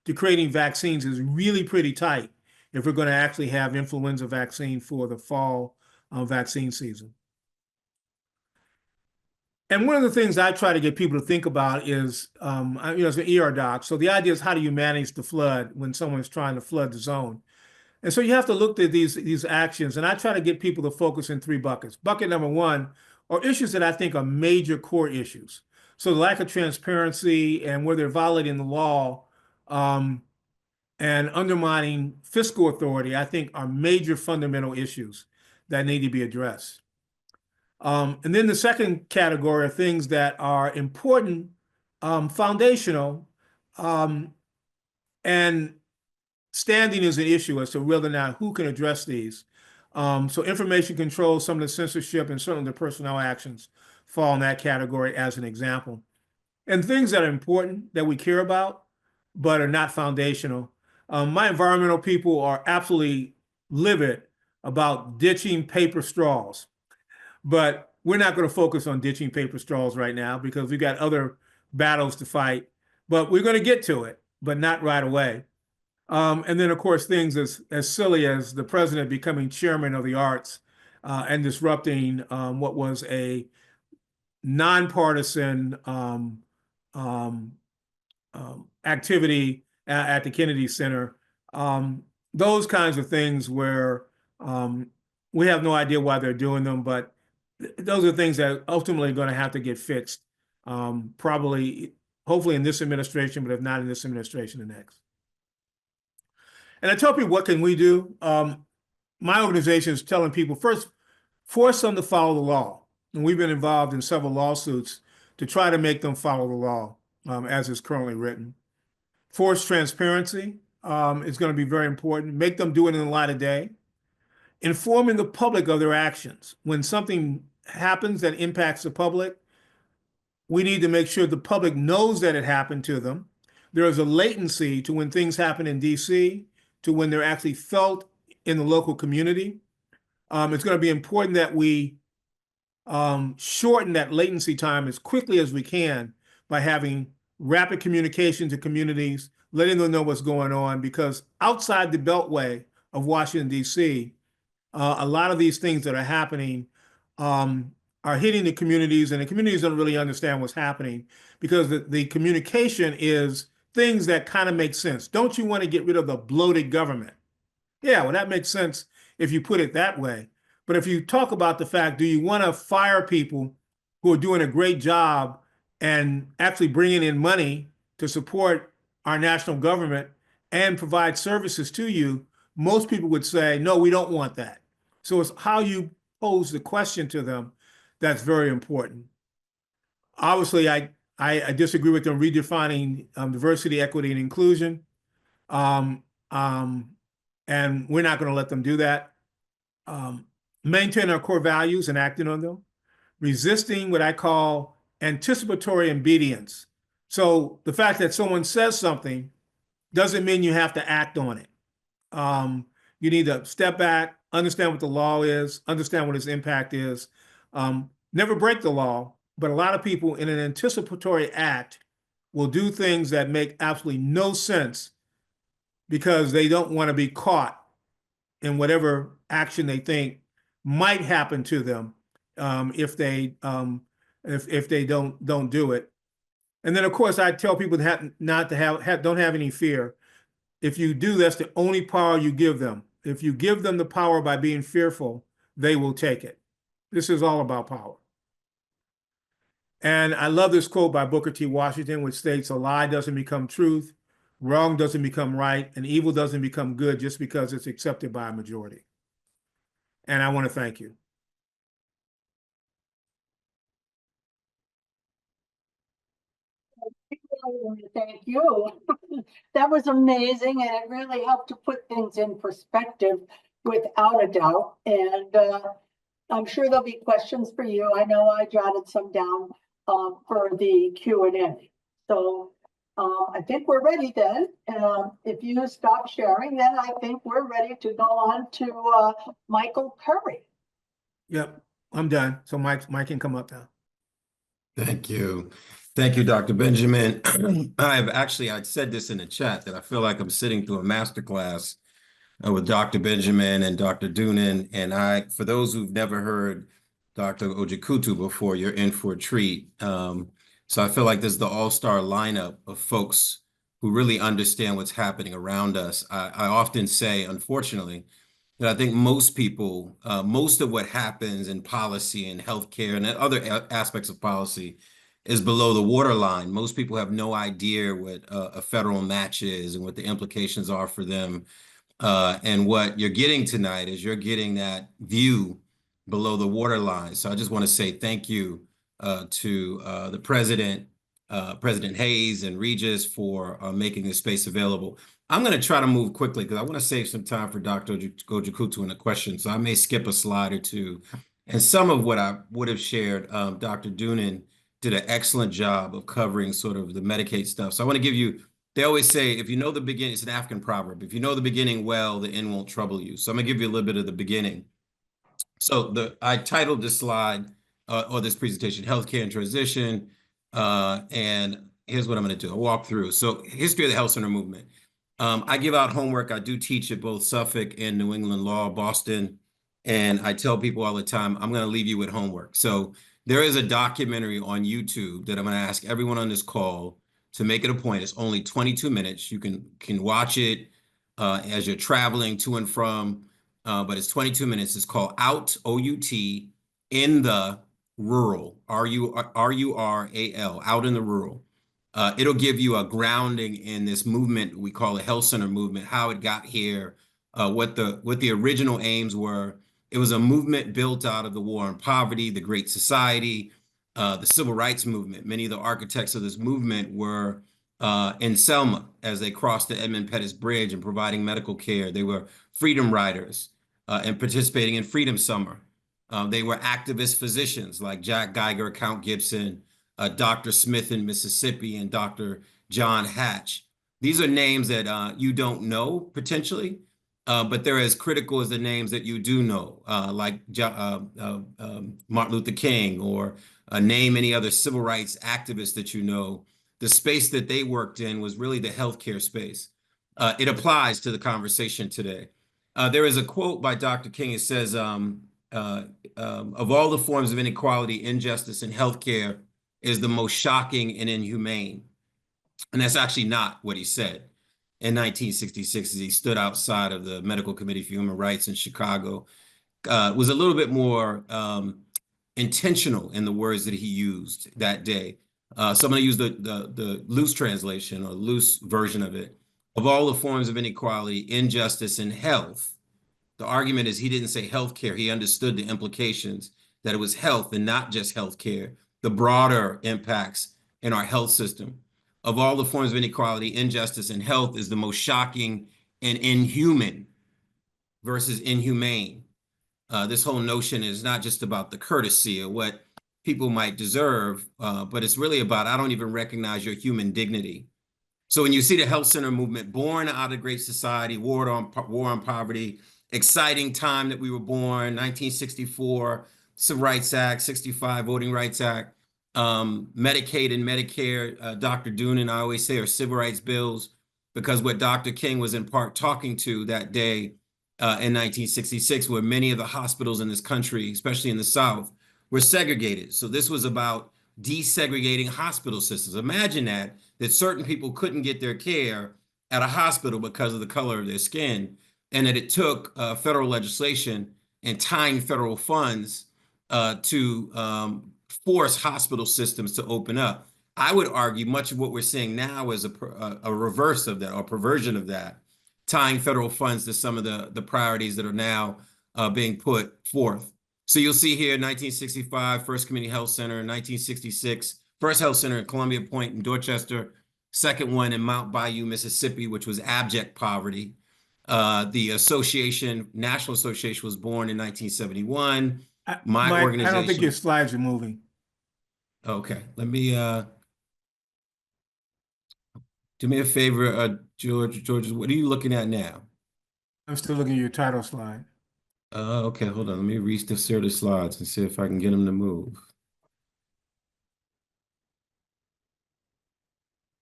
to creating vaccines is really pretty tight if we're going to actually have influenza vaccine for the fall vaccine season. And one of the things I try to get people to think about is, as an ER doc, so the idea is, how do you manage the flood when someone's trying to flood the zone? And so you have to look at these actions, and I try to get people to focus in three buckets. Bucket number one are issues that I think are major core issues. So the lack of transparency and where they're violating the law and undermining fiscal authority, I think are major fundamental issues that need to be addressed. And then the second category are things that are important, foundational, and standing is an issue as to whether or not who can address these. So information control, some of the censorship, and certainly the personnel actions fall in that category as an example. And things that are important that we care about, but are not foundational. My environmental people are absolutely livid about ditching paper straws. But we're not going to focus on ditching paper straws right now because we've got other battles to fight. But we're going to get to it, but not right away. And then, of course, things as silly as the president becoming chairman of the arts and disrupting what was a nonpartisan activity at the Kennedy Center. Those kinds of things where we have no idea why they're doing them, but those are things that ultimately are going to have to get fixed, probably, hopefully in this administration, but if not in this administration, the next. And I tell people, what can we do? My organization is telling people, first, force them to follow the law. And we've been involved in several lawsuits to try to make them follow the law as it's currently written. Force transparency is going to be very important. Make them do it in the light of day. Informing the public of their actions. When something happens that impacts the public, we need to make sure the public knows that it happened to them. There is a latency to when things happen in DC to when they're actually felt in the local community. It's going to be important that we shorten that latency time as quickly as we can by having rapid communication to communities, letting them know what's going on, because outside the beltway of Washington, D.C., a lot of these things that are happening are hitting the communities, and the communities don't really understand what's happening because the communication is things that kind of make sense. Don't you want to get rid of the bloated government? Yeah, well, that makes sense if you put it that way. But if you talk about the fact, do you want to fire people who are doing a great job and actually bringing in money to support our national government and provide services to you? Most people would say, no, we don't want that. So it's how you pose the question to them that's very important. Obviously, I disagree with them redefining diversity, equity, and inclusion. Um, and we're not going to let them do that. Maintain our core values and acting on them. Resisting what I call anticipatory obedience. So the fact that someone says something doesn't mean you have to act on it. You need to step back, understand what the law is, understand what its impact is. Never break the law, but a lot of people in an anticipatory act will do things that make absolutely no sense because they don't want to be caught in whatever action they think might happen to them if they don't do it. And then of course I tell people not to don't have any fear. If you do, that's the only power you give them. If you give them the power by being fearful, they will take it. This is all about power. And I love this quote by Booker T. Washington, which states, "A lie doesn't become truth, wrong doesn't become right, and evil doesn't become good just because it's accepted by a majority." And I want to thank you. I want to thank you. That was amazing, and it really helped to put things in perspective without a doubt. And I'm sure there'll be questions for you. I know I jotted some down for the Q&A. So I think we're ready then. If you stop sharing, then I think we're ready to go on to Michael Curry. Yep, I'm done. So Mike can come up now. Thank you. Thank you, Dr. Benjamin. I'd said this in the chat that I feel like I'm sitting through a masterclass with Dr. Benjamin and Dr. Doonan. And for those who've never heard Dr. Ojikutu before, you're in for a treat. So I feel like this is the all-star lineup of folks who really understand what's happening around us. I often say, unfortunately, that I think most people, most of what happens in policy and healthcare and other aspects of policy is below the waterline. Most people have no idea what a federal match is and what the implications are for them. And what you're getting tonight is you're getting that view below the waterline. So I just want to say thank you to the president, President Hayes and Regis for making this space available. I'm going to try to move quickly because I want to save some time for Dr. Ojikutu in the question. So I may skip a slide or two. And some of what I would have shared, Dr. Doonan did an excellent job of covering sort of the Medicaid stuff. So I want to give you, they always say, if you know the beginning, it's an African proverb, if you know the beginning well, the end won't trouble you. So I'm going to give you a little bit of the beginning. So I titled this slide or this presentation, Healthcare and Transition. And here's what I'm going to do. I'll walk through. So history of the health center movement. I give out homework. I do teach at both Suffolk and New England Law, Boston. And I tell people all the time, I'm going to leave you with homework. So there is a documentary on YouTube that I'm going to ask everyone on this call to make it a point. It's only 22 minutes. You can watch it as you're traveling to and from, but it's 22 minutes. It's called Out, O-U-T, in the Rural, R-U-R-A-L, Out in the Rural. It'll give you a grounding in this movement we call the health center movement, how it got here, what the original aims were. It was a movement built out of the war on poverty, the Great Society, the civil rights movement. Many of the architects of this movement were in Selma as they crossed the Edmund Pettus Bridge and providing medical care. They were freedom riders and participating in Freedom Summer. They were activist physicians like Jack Geiger, Count Gibson, Dr. Smith in Mississippi, and Dr. John Hatch. These are names that you don't know potentially, but they're as critical as the names that you do know, like Martin Luther King, or name any other civil rights activists that you know. The space that they worked in was really the healthcare space. It applies to the conversation today. There is a quote by Dr. King. It says, of all the forms of inequality, injustice in healthcare is the most shocking and inhumane. And that's actually not what he said in 1966, as he stood outside of the Medical Committee for Human Rights in Chicago. Was a little bit more intentional in the words that he used that day. So I'm going to use the loose translation, or loose version of it. Of all the forms of inequality, injustice in health, the argument is he didn't say healthcare. He understood the implications, that it was health and not just healthcare, the broader impacts in our health system. Of all the forms of inequality, injustice in health is the most shocking and inhuman versus inhumane. This whole notion is not just about the courtesy or what people might deserve, but it's really about, I don't even recognize your human dignity. So when you see the health center movement born out of Great Society, war on poverty, exciting time that we were born, 1964, Civil Rights Act, 65, Voting Rights Act, Medicaid and Medicare, Dr. Doonan, I always say, are civil rights bills, because what Dr. King was in part talking to that day in 1966, where many of the hospitals in this country, especially in the South, were segregated. So this was about desegregating hospital systems. Imagine that certain people couldn't get their care at a hospital because of the color of their skin, and that it took federal legislation and tying federal funds to force hospital systems to open up. I would argue much of what we're seeing now is a reverse of that, or perversion of that, tying federal funds to some of the priorities that are now being put forth. So you'll see here 1965, First Community Health Center, 1966, First Health Center in Columbia Point in Dorchester, second one in Mount Bayou, Mississippi, which was abject poverty. The association, National Association, was born in 1971. My organization. I don't think your slides are moving. Okay, let me do me a favor, George, what are you looking at now? I'm still looking at your title slide. Okay, hold on. Let me reinsert the slides and see if I can get them to move.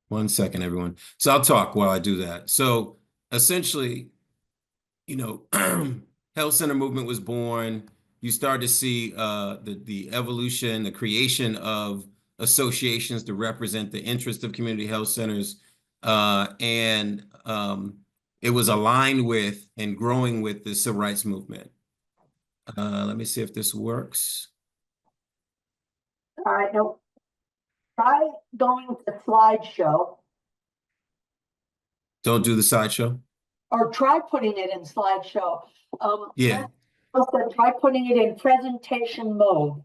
One second, everyone. So I'll talk while I do that. So essentially, you know, health center movement was born. You start to see the evolution, the creation of associations to represent the interest of community health centers. And it was aligned with and growing with the civil rights movement. Let me see if this works. All right, now try going to slideshow, Don't do the sideshow. or try putting it in slideshow. Yeah. Also, try putting it in presentation mode.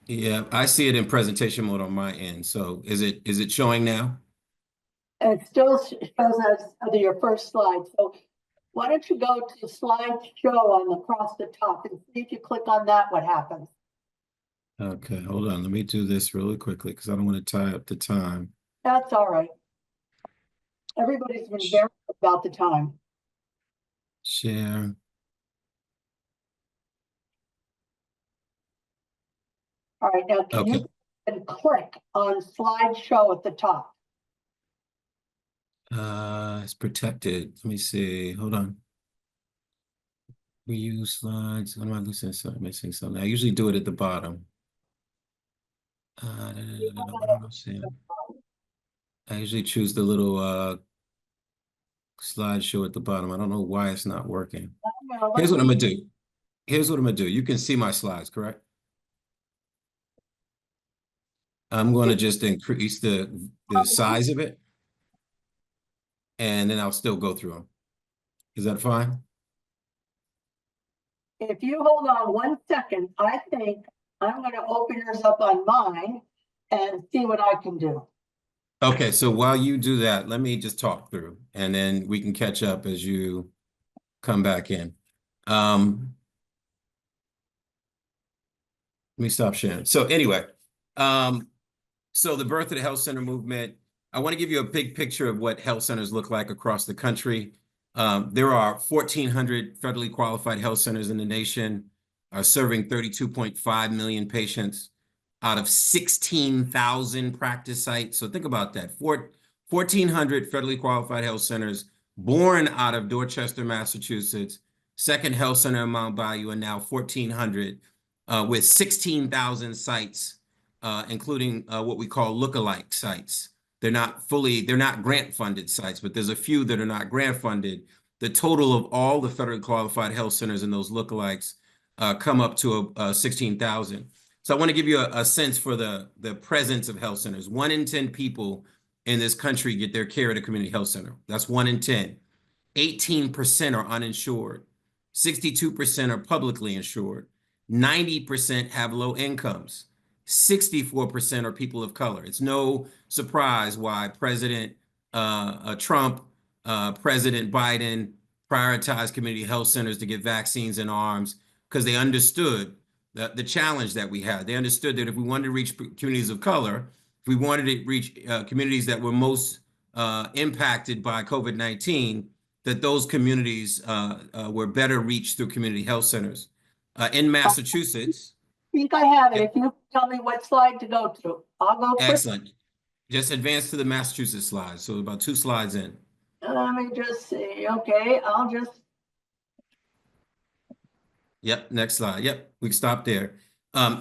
Yeah, I see it in presentation mode on my end. So is it showing now? And it still shows as your first slide. So why don't you go to slideshow across the top and see if you click on that, what happens? Okay, hold on. Let me do this really quickly because I don't want to tie up the time. That's all right. Everybody's been very good about the time. Share. All right, now can you click on slideshow at the top? It's protected. Let me see. Hold on. We use slides. What am I missing something? I usually do it at the bottom. I usually choose the little slideshow at the bottom. I don't know why it's not working. Here's what I'm gonna do. Here's what I'm gonna do. You can see my slides, correct? I'm gonna just increase the size of it, and then I'll still go through them. Is that fine? If you hold on 1 second, I think I'm going to open yours up on mine and see what I can do. Okay, so while you do that, let me just talk through, and then we can catch up as you come back in. Let me stop sharing. So anyway, so the birth of the health center movement, I want to give you a big picture of what health centers look like across the country. There are 1,400 federally qualified health centers in the nation, serving 32.5 million patients out of 16,000 practice sites. So think about that. 1,400 federally qualified health centers born out of Dorchester, Massachusetts, second health center in Mount Bayou, and now 1,400 with 16,000 sites, including what we call lookalike sites. They're not grant funded sites, but there's a few that are not grant funded. The total of all the federally qualified health centers and those lookalikes come up to 16,000. So I want to give you a sense for the presence of health centers. 1 in 10 people in this country get their care at a community health center. That's 1 in 10. 18% are uninsured. 62% are publicly insured. 90% have low incomes. 64% are people of color. It's no surprise why President Trump, President Biden prioritized community health centers to get vaccines in arms, because they understood the challenge that we had. They understood that if we wanted to reach communities of color, if we wanted to reach communities that were most impacted by COVID-19, that those communities were better reached through community health centers. In Massachusetts. I think I have it. If you tell me what slide to go to, I'll go quick. Excellent. Just advance to the Massachusetts slide. So about 2 slides in. Let me just see. Okay, I'll just. Yep, next slide. Yep, we can stop there.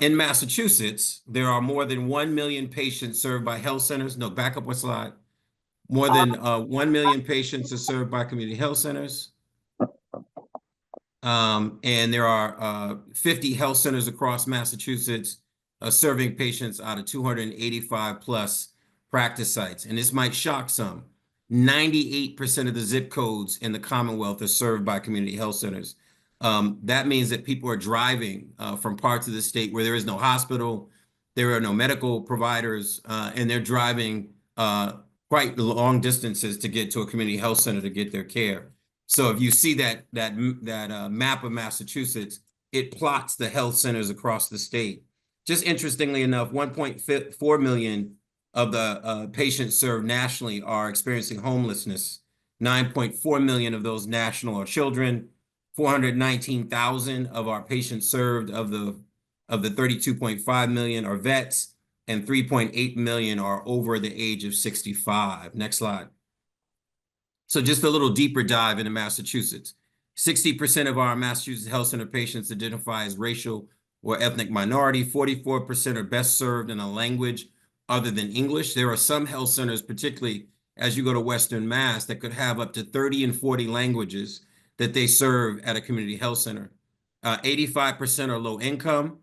In Massachusetts, there are more than 1 million patients served by health centers. No, back up one slide. More than 1 million patients are served by community health centers. And there are 50 health centers across Massachusetts serving patients out of 285 plus practice sites. And this might shock some. 98% of the zip codes in the Commonwealth are served by community health centers. That means that people are driving from parts of the state where there is no hospital, there are no medical providers, and they're driving quite long distances to get to a community health center to get their care. So if you see that map of Massachusetts, it plots the health centers across the state. Just interestingly enough, 1.4 million of the patients served nationally are experiencing homelessness. 9.4 million of those national are children. 419,000 of our patients served of the 32.5 million are vets, and 3.8 million are over the age of 65. Next slide. So just a little deeper dive into Massachusetts. 60% of our Massachusetts Health Center patients identify as racial or ethnic minority. 44% are best served in a language other than English. There are some health centers, particularly as you go to Western Mass, that could have up to 30 and 40 languages that they serve at a community health center. 85% are low income.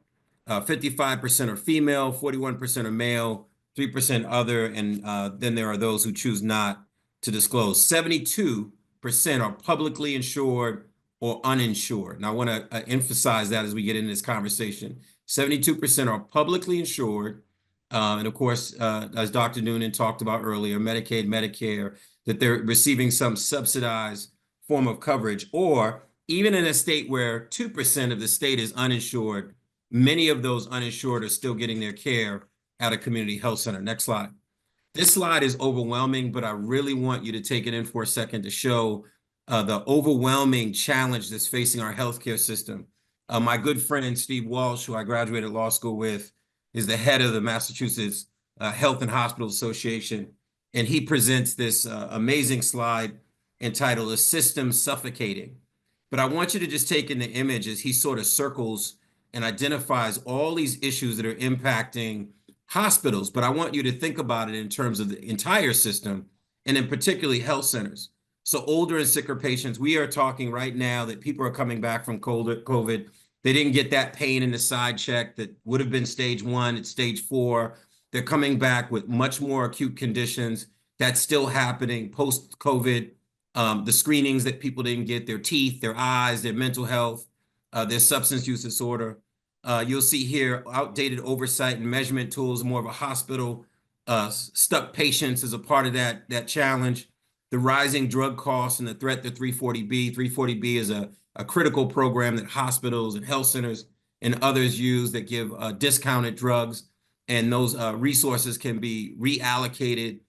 55% are female. 41% are male. 3% other. And then there are those who choose not to disclose. 72% are publicly insured or uninsured. Now, I want to emphasize that as we get into this conversation. 72% are publicly insured. And of course, as Dr. Noonan talked about earlier, Medicaid, Medicare, that they're receiving some subsidized form of coverage, or even in a state where 2% of the state is uninsured, many of those uninsured are still getting their care at a community health center. Next slide. This slide is overwhelming, but I really want you to take it in for a second to show the overwhelming challenge that's facing our healthcare system. My good friend, Steve Walsh, who I graduated law school with, is the head of the Massachusetts Health and Hospital Association. And he presents this amazing slide entitled "A System Suffocating." But I want you to just take in the image as he sort of circles and identifies all these issues that are impacting hospitals. But I want you to think about it in terms of the entire system, and in particularly health centers. So older and sicker patients, we are talking right now that people are coming back from COVID. They didn't get that pain in the side check that would have been stage 1, it's stage 4. They're coming back with much more acute conditions. That's still happening post-COVID. The screenings that people didn't get, their teeth, their eyes, their mental health, their substance use disorder. You'll see here outdated oversight and measurement tools, more of a hospital, stuck patients as a part of that challenge. The rising drug costs and the threat to 340B. 340B is a critical program that hospitals and health centers and others use that give discounted drugs, and those resources can be reallocated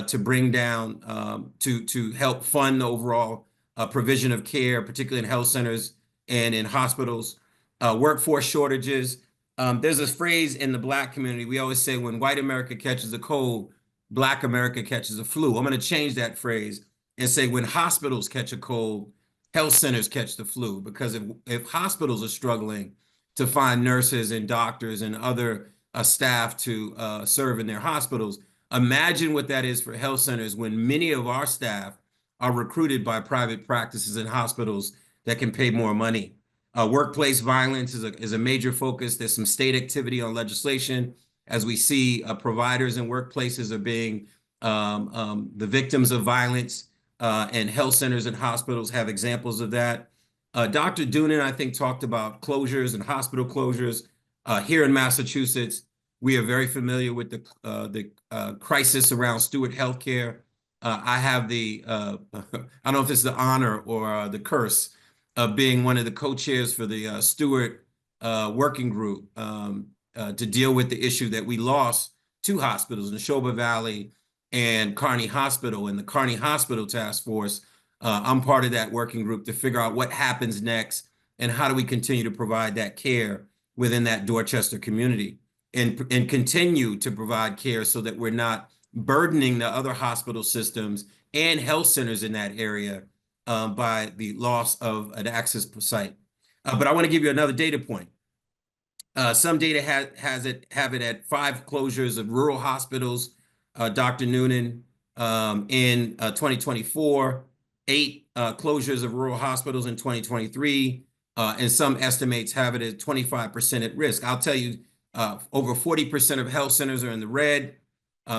to bring down, to help fund the overall provision of care, particularly in health centers and in hospitals, workforce shortages. There's this phrase in the Black community. We always say when white America catches a cold, Black America catches a flu. I'm going to change that phrase and say when hospitals catch a cold, health centers catch the flu. Because if hospitals are struggling to find nurses and doctors and other staff to serve in their hospitals, imagine what that is for health centers when many of our staff are recruited by private practices and hospitals that can pay more money. Workplace violence is a major focus. There's some state activity on legislation as we see providers and workplaces are being the victims of violence, and health centers and hospitals have examples of that. Dr. Doonan, I think, talked about closures and hospital closures. Here in Massachusetts, we are very familiar with the crisis around Steward Healthcare. I have the, I don't know if it's the honor or the curse of being one of the co-chairs for the Steward working group to deal with the issue that we lost two hospitals, Neshoba Valley and Kearney Hospital. And the Kearney Hospital Task Force, I'm part of that working group to figure out what happens next and how do we continue to provide that care within that Dorchester community and continue to provide care so that we're not burdening the other hospital systems and health centers in that area by the loss of an access site. But I want to give you another data point. Some data have it at 5 closures of rural hospitals, Dr. Noonan, in 2024, 8 closures of rural hospitals in 2023, and some estimates have it at 25% at risk. I'll tell you, over 40% of health centers are in the red.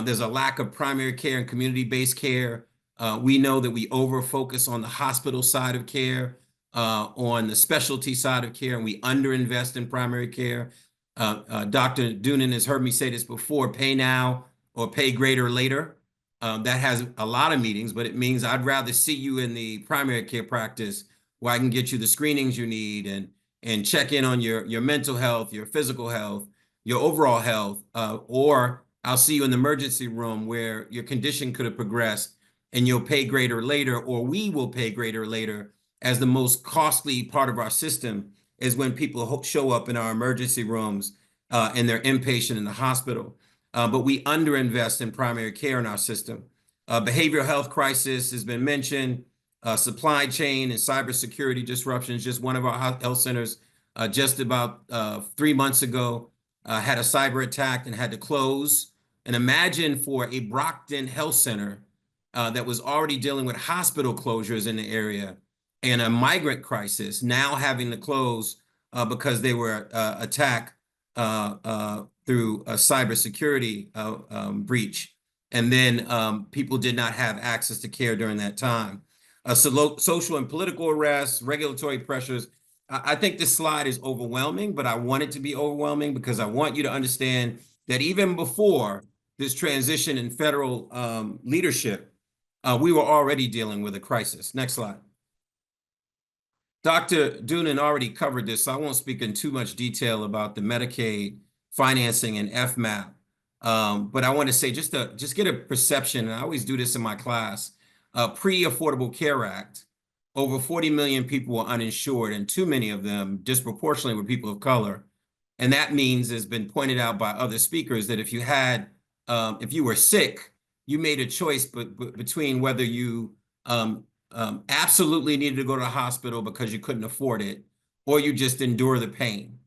There's a lack of primary care and community-based care. We know that we over-focus on the hospital side of care, on the specialty side of care, and we underinvest in primary care. Dr. Doonan has heard me say this before, pay now or pay greater later. That has a lot of meetings, but it means I'd rather see you in the primary care practice where I can get you the screenings you need and check in on your mental health, your physical health, your overall health, or I'll see you in the emergency room where your condition could have progressed and you'll pay greater later, or we will pay greater later, as the most costly part of our system is when people show up in our emergency rooms and they're inpatient in the hospital. But we underinvest in primary care in our system. Behavioral health crisis has been mentioned. Supply chain and cybersecurity disruptions. Just one of our health centers just about 3 months ago had a cyber attack and had to close. And imagine for a Brockton Health Center that was already dealing with hospital closures in the area and a migrant crisis, now having to close because they were attacked through a cybersecurity breach. And then people did not have access to care during that time. Social and political arrests, regulatory pressures. I think this slide is overwhelming, but I want it to be overwhelming because I want you to understand that even before this transition in federal leadership, we were already dealing with a crisis. Next slide. Dr. Doonan already covered this, so I won't speak in too much detail about the Medicaid financing and FMAP. But I want to say just get a perception, and I always do this in my class, pre-Affordable Care Act, over 40 million people were uninsured, and too many of them disproportionately were people of color. And that means, has been pointed out by other speakers, that if you were sick, you made a choice between whether you absolutely needed to go to the hospital because you couldn't afford it, or you just endure the pain.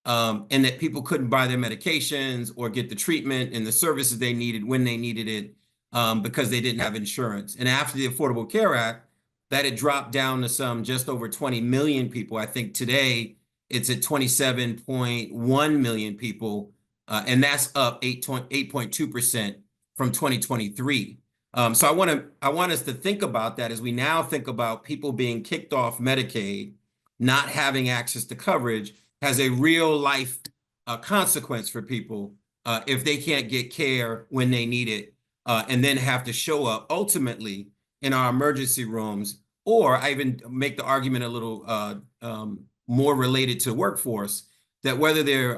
And that people couldn't buy their medications or get the treatment and the services they needed when they needed it because they didn't have insurance. And after the Affordable Care Act, that had dropped down to some just over 20 million people. I think today it's at 27.1 million people, and that's up 8.2% from 2023. So I want us to think about that as we now think about people being kicked off Medicaid, not having access to coverage has a real life consequence for people if they can't get care when they need it, and then have to show up ultimately in our emergency rooms. Or I even make the argument a little more related to workforce, that whether they're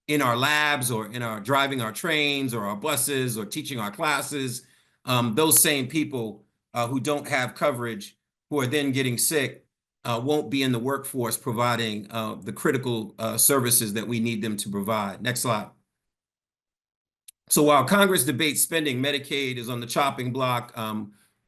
in our labs or in our driving our trains or our buses or teaching our classes, those same people who don't have coverage who are then getting sick won't be in the workforce providing the critical services that we need them to provide. Next slide. So while Congress debates spending, Medicaid is on the chopping block.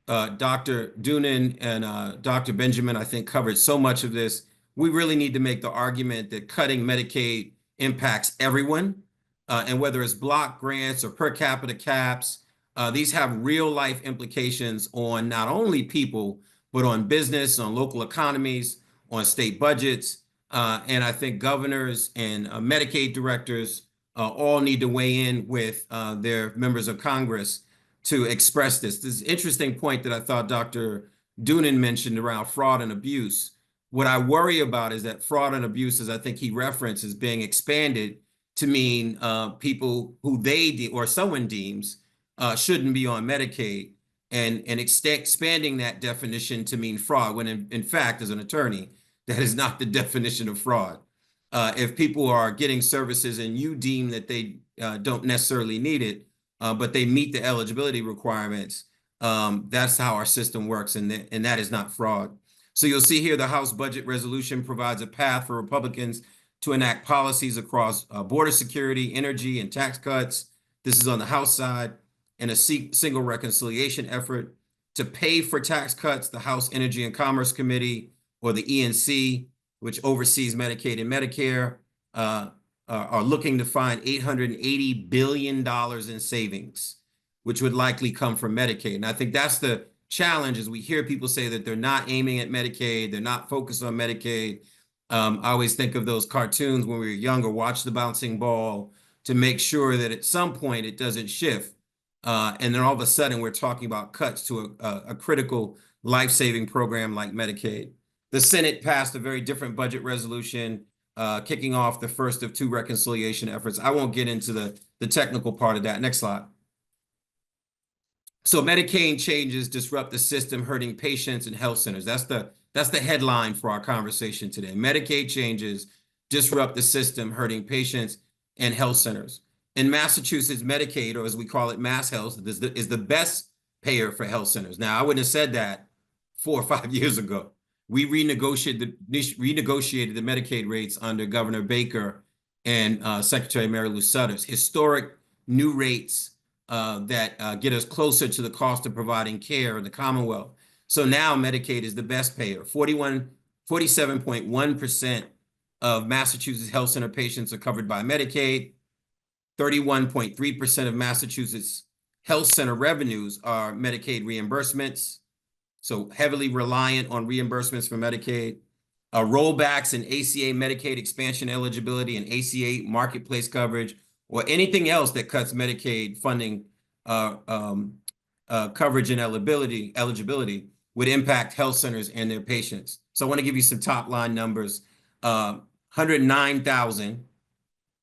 Dr. Doonan and Dr. Benjamin, I think, covered so much of this. We really need to make the argument that cutting Medicaid impacts everyone, and whether it's block grants or per capita caps, these have real life implications on not only people, but on business, on local economies, on state budgets. And I think governors and Medicaid directors all need to weigh in with their members of Congress to express this. This interesting point that I thought Dr. Doonan mentioned around fraud and abuse. What I worry about is that fraud and abuse, as I think he referenced, is being expanded to mean people who or someone deems shouldn't be on Medicaid, and expanding that definition to mean fraud, when in fact, as an attorney, that is not the definition of fraud. If people are getting services and you deem that they don't necessarily need it, but they meet the eligibility requirements, that's how our system works, and that is not fraud. So you'll see here the House Budget Resolution provides a path for Republicans to enact policies across border security, energy, and tax cuts. This is on the House side. And a single reconciliation effort to pay for tax cuts. The House Energy and Commerce Committee, or the ENC, which oversees Medicaid and Medicare, are looking to find $880 billion in savings, which would likely come from Medicaid. And I think that's the challenge, is we hear people say that they're not aiming at Medicaid, they're not focused on Medicaid. I always think of those cartoons when we were younger, Watch the Bouncing Ball, to make sure that at some point it doesn't shift. And then all of a sudden we're talking about cuts to a critical life-saving program like Medicaid. The Senate passed a very different budget resolution, kicking off the first of 2 reconciliation efforts. I won't get into the technical part of that. Next slide. So Medicaid changes disrupt the system, hurting patients and health centers. That's the headline for our conversation today. Medicaid changes disrupt the system, hurting patients and health centers. In Massachusetts, Medicaid, or as we call it, Mass Health, is the best payer for health centers. Now, I wouldn't have said that 4 or 5 years ago. We renegotiated the Medicaid rates under Governor Baker and Secretary Mary Lou Sudders. Historic new rates that get us closer to the cost of providing care in the Commonwealth. So now Medicaid is the best payer. 47.1% of Massachusetts health center patients are covered by Medicaid. 31.3% of Massachusetts health center revenues are Medicaid reimbursements, so heavily reliant on reimbursements from Medicaid. Rollbacks in ACA Medicaid expansion eligibility and ACA marketplace coverage, or anything else that cuts Medicaid funding coverage and eligibility would impact health centers and their patients. So I want to give you some top line numbers. 109,000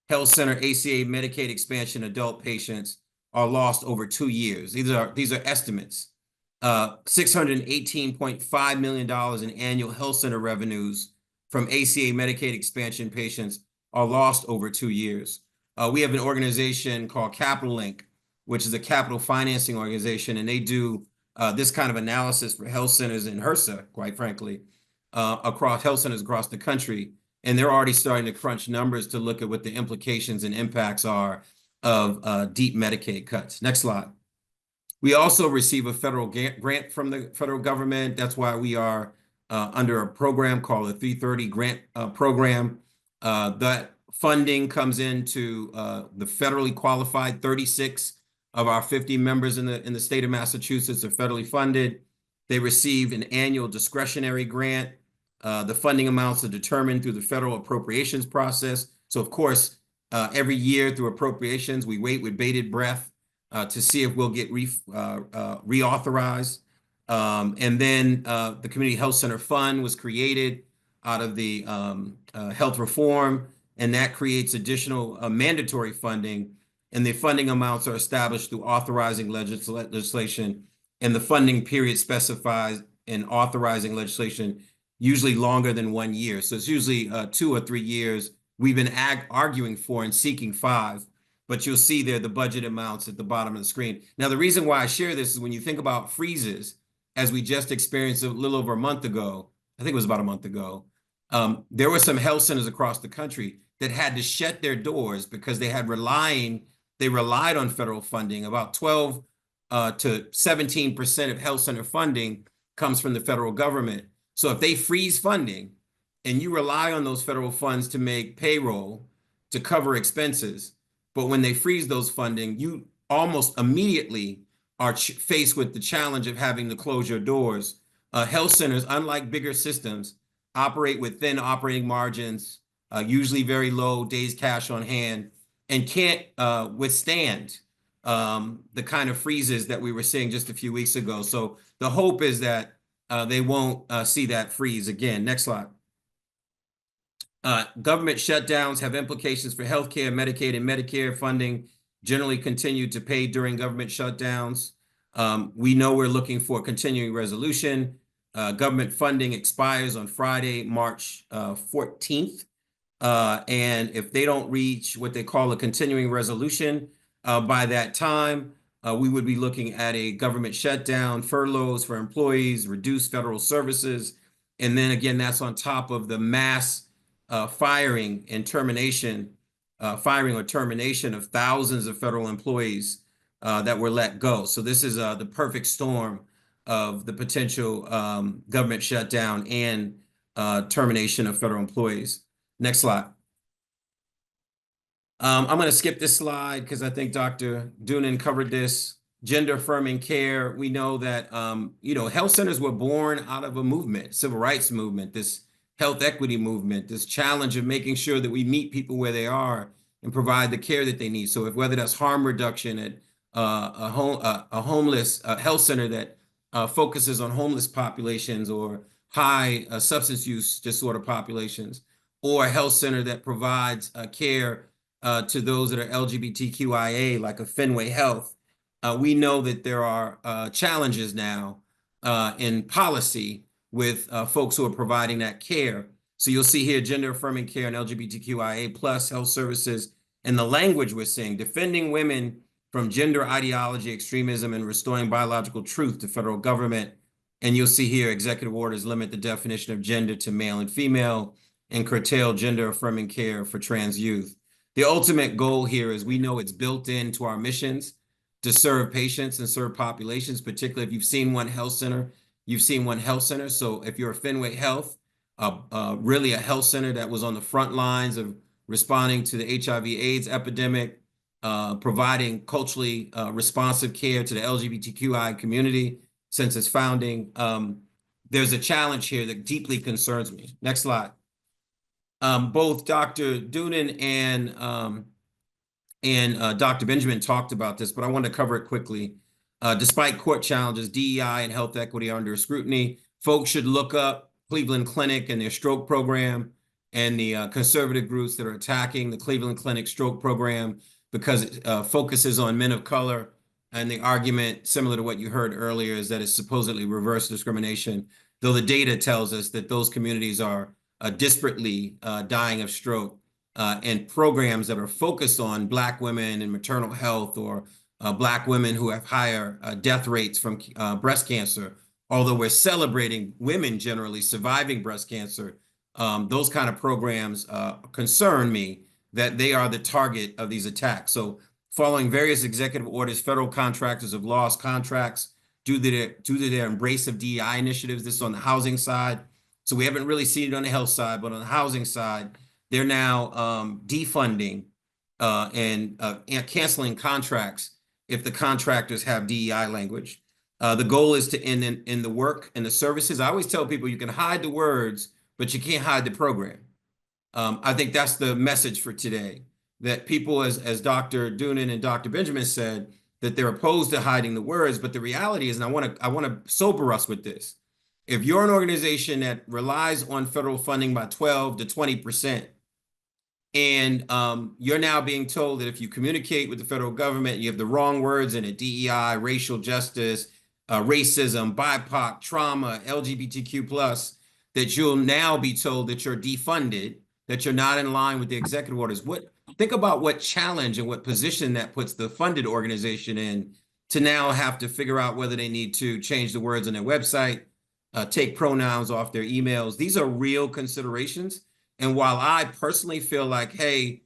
health center ACA Medicaid expansion adult patients are lost over 2 years. These are estimates. $618.5 million in annual health center revenues from ACA Medicaid expansion patients are lost over 2 years. We have an organization called Capital Link, which is a capital financing organization, and they do this kind of analysis for health centers in HRSA, quite frankly, across health centers across the country. And they're already starting to crunch numbers to look at what the implications and impacts are of deep Medicaid cuts. Next slide. We also receive a federal grant from the federal government. That's why we are under a program called the 330 grant program. That funding comes into the federally qualified. 36 of our 50 members in the state of Massachusetts are federally funded. They receive an annual discretionary grant. The funding amounts are determined through the federal appropriations process. So, of course, every year through appropriations, we wait with bated breath to see if we'll get reauthorized. And then the Community Health Center Fund was created out of the health reform, and that creates additional mandatory funding. And the funding amounts are established through authorizing legislation, and the funding period specifies in authorizing legislation usually longer than 1 year. So it's usually 2 or 3 years. We've been arguing for and seeking 5, but you'll see there the budget amounts at the bottom of the screen. Now, the reason why I share this is when you think about freezes as we just experienced a little over a month ago, I think it was about a month ago, there were some health centers across the country that had to shut their doors because they relied on federal funding. About 12 to 17% of health center funding comes from the federal government. So if they freeze funding and you rely on those federal funds to make payroll, to cover expenses, but when they freeze those funding, you almost immediately are faced with the challenge of having to close your doors. Health centers, unlike bigger systems, operate with thin operating margins, usually very low days cash on hand, and can't withstand the kind of freezes that we were seeing just a few weeks ago. So the hope is that they won't see that freeze again. Next slide. Government shutdowns have implications for healthcare. Medicaid and Medicare funding generally continue to pay during government shutdowns. We know we're looking for a continuing resolution. Government funding expires on Friday, March 14th. And if they don't reach what they call a continuing resolution by that time, we would be looking at a government shutdown, furloughs for employees, reduced federal services. And then again, that's on top of the mass firing or termination of thousands of federal employees that were let go. So this is the perfect storm of the potential government shutdown and termination of federal employees. Next slide. I'm going to skip this slide because I think Dr. Doonan covered this. Gender affirming care. We know that health centers were born out of a movement, civil rights movement, this health equity movement, this challenge of making sure that we meet people where they are and provide the care that they need. So whether that's harm reduction at a homeless health center that focuses on homeless populations or high substance use disorder populations, or a health center that provides care to those that are LGBTQIA, like a Fenway Health, we know that there are challenges now in policy with folks who are providing that care. So you'll see here gender affirming care and LGBTQIA plus health services, and the language we're seeing, defending women from gender ideology, extremism, and restoring biological truth to federal government. And you'll see here executive orders limit the definition of gender to male and female and curtail gender affirming care for trans youth. The ultimate goal here is we know it's built into our missions to serve patients and serve populations, particularly if you've seen one health center, you've seen one health center. So if you're a Fenway Health, really a health center that was on the front lines of responding to the HIV/AIDS epidemic, providing culturally responsive care to the LGBTQI community since its founding, there's a challenge here that deeply concerns me. Next slide. Both Dr. Doonan and Dr. Benjamin talked about this, but I want to cover it quickly. Despite court challenges, DEI and health equity are under scrutiny. Folks should look up Cleveland Clinic and their stroke program and the conservative groups that are attacking the Cleveland Clinic stroke program because it focuses on men of color. And the argument, similar to what you heard earlier, is that it's supposedly reverse discrimination, though the data tells us that those communities are disparately dying of stroke, and programs that are focused on Black women and maternal health, or Black women who have higher death rates from breast cancer. Although we're celebrating women generally surviving breast cancer, those kind of programs concern me that they are the target of these attacks. So following various executive orders, federal contractors have lost contracts due to their embrace of DEI initiatives. This is on the housing side. So we haven't really seen it on the health side, but on the housing side, they're now defunding and canceling contracts if the contractors have DEI language. The goal is to end in the work and the services. I always tell people you can hide the words, but you can't hide the program. I think that's the message for today, that people, as Dr. Doonan and Dr. Benjamin said, that they're opposed to hiding the words, but the reality is, and I want to sober us with this, if you're an organization that relies on federal funding by 12 to 20%, and you're now being told that if you communicate with the federal government, you have the wrong words in it, DEI, racial justice, racism, BIPOC, trauma, LGBTQ+, that you'll now be told that you're defunded, that you're not in line with the executive orders. Think about what challenge and what position that puts the funded organization in to now have to figure out whether they need to change the words on their website, take pronouns off their emails. These are real considerations. And while I personally feel like, hey,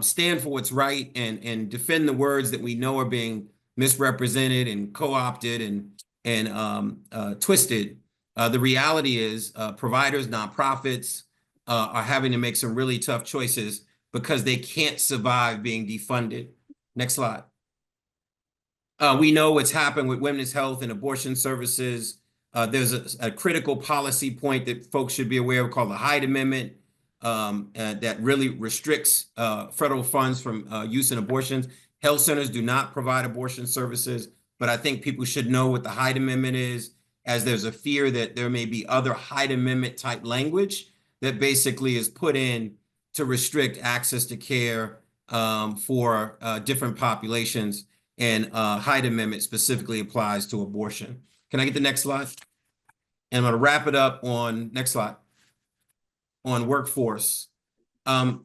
stand for what's right and defend the words that we know are being misrepresented and co-opted and twisted, the reality is providers, nonprofits are having to make some really tough choices because they can't survive being defunded. Next slide. We know what's happened with women's health and abortion services. There's a critical policy point that folks should be aware of called the Hyde Amendment that really restricts federal funds from use in abortions. Health centers do not provide abortion services, but I think people should know what the Hyde Amendment is, as there's a fear that there may be other Hyde Amendment type language that basically is put in to restrict access to care for different populations. And Hyde Amendment specifically applies to abortion. Can I get the next slide? And I'm going to wrap it up on, next slide, on workforce. One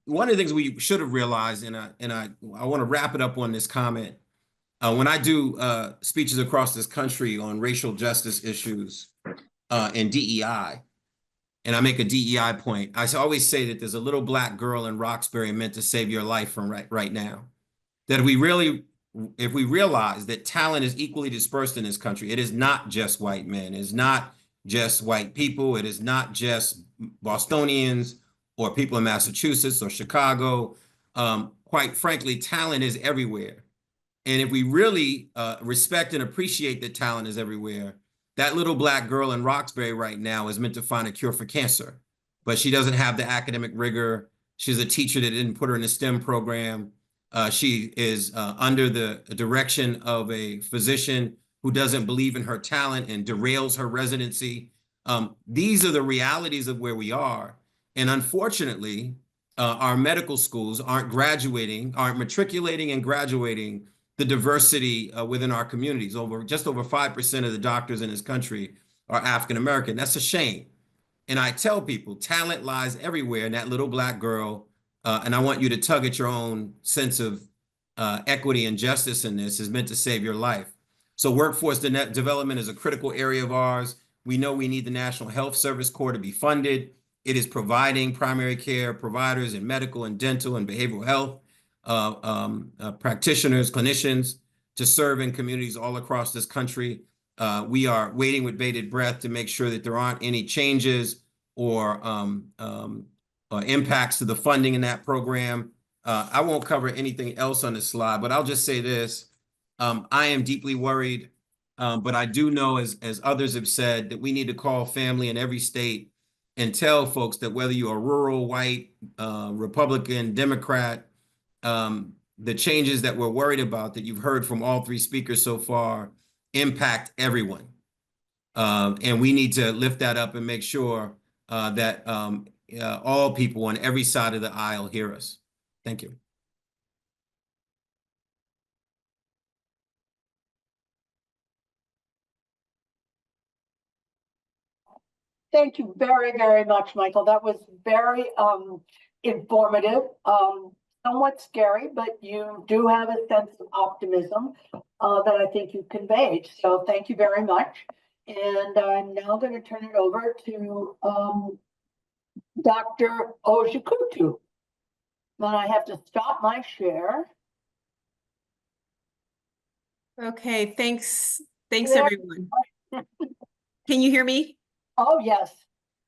of the things we should have realized, and I want to wrap it up on this comment. When I do speeches across this country on racial justice issues and DEI, and I make a DEI point, I always say that there's a little black girl in Roxbury meant to save your life from right now. That if we realize that talent is equally dispersed in this country, it is not just white men, it is not just white people, it is not just Bostonians or people in Massachusetts or Chicago. Quite frankly, talent is everywhere. And if we really respect and appreciate that talent is everywhere, that little black girl in Roxbury right now is meant to find a cure for cancer, but she doesn't have the academic rigor. She's a teacher that didn't put her in a STEM program. She is under the direction of a physician who doesn't believe in her talent and derails her residency. These are the realities of where we are. And unfortunately, our medical schools aren't matriculating and graduating the diversity within our communities. Just over 5% of the doctors in this country are African American. That's a shame. And I tell people, talent lies everywhere in that little black girl. And I want you to tug at your own sense of equity and justice in this, is meant to save your life. So workforce development is a critical area of ours. We know we need the National Health Service Corps to be funded. It is providing primary care providers in medical and dental and behavioral health, practitioners, clinicians to serve in communities all across this country. We are waiting with bated breath to make sure that there aren't any changes or impacts to the funding in that program. I won't cover anything else on this slide, but I'll just say this. I am deeply worried, but I do know, as others have said, that we need to call family in every state and tell folks that whether you're a rural, white, Republican, Democrat, the changes that we're worried about that you've heard from all three speakers so far impact everyone. And we need to lift that up and make sure that all people on every side of the aisle hear us. Thank you. Thank you very, very much, Michael. That was very informative, somewhat scary, but you do have a sense of optimism that I think you conveyed. So thank you very much. And I'm now going to turn it over to Dr. Ojikutu. Then I have to stop my share. Okay, thanks. Thanks, There- everyone. Can you hear me? Oh, yes.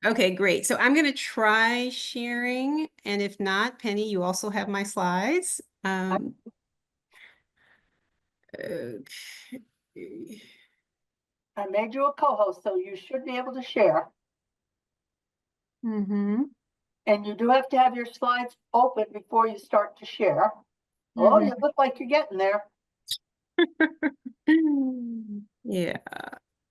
Okay, great. So I'm going to try sharing, and if not, Penny, you also have my slides. Okay. I made you a co-host, so you should be able to share. Mm-hmm. And you do have to have your slides open before you start to share. Oh, you look like you're getting there. Yeah.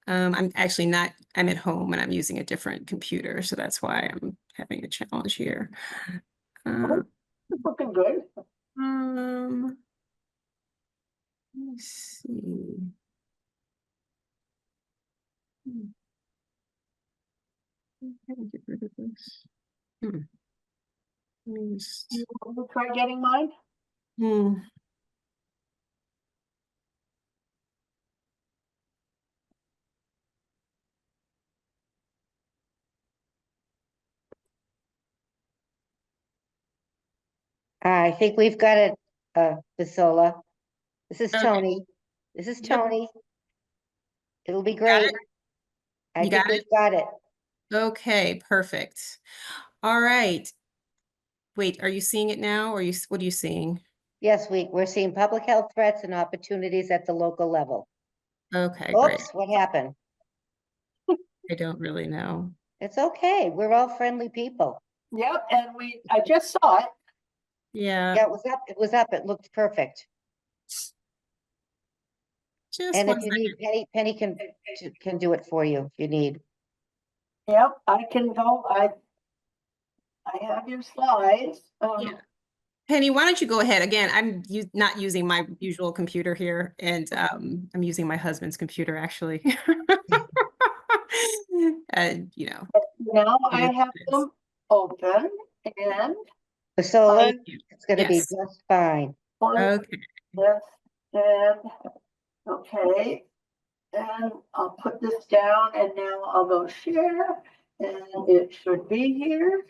I'm actually not, I'm at home and I'm using a different computer, so that's why I'm having a challenge here. It's looking good. Let's see. How do I get rid of this? Let me just... You want to try getting mine? I think we've got it, Bisola. This is Okay. Tony. This is Yep. Tony. It'll be got great. it? I You think got it? we've got it. Okay, perfect. All right. Wait, are you seeing it now or what are you seeing? Yes, we're seeing public health threats and opportunities at the local level. Okay, great. Oops, what happened? I don't really know. It's okay. We're all friendly people. Yep, and I just saw it. Yeah, Yeah, it was up. It was up. It looked perfect. just And one if you second. need, Penny can do it for you if you need. Yep, I can go, I have your slides. Yeah. Penny, why don't you go ahead? Again, I'm not using my usual computer here, and I'm using my husband's computer actually. And Now I it have is. them open and Priscilla, Thank you. it's gonna be Yes. just fine. close Okay. this and, okay. And I'll put this down and now I'll go share and it should be here.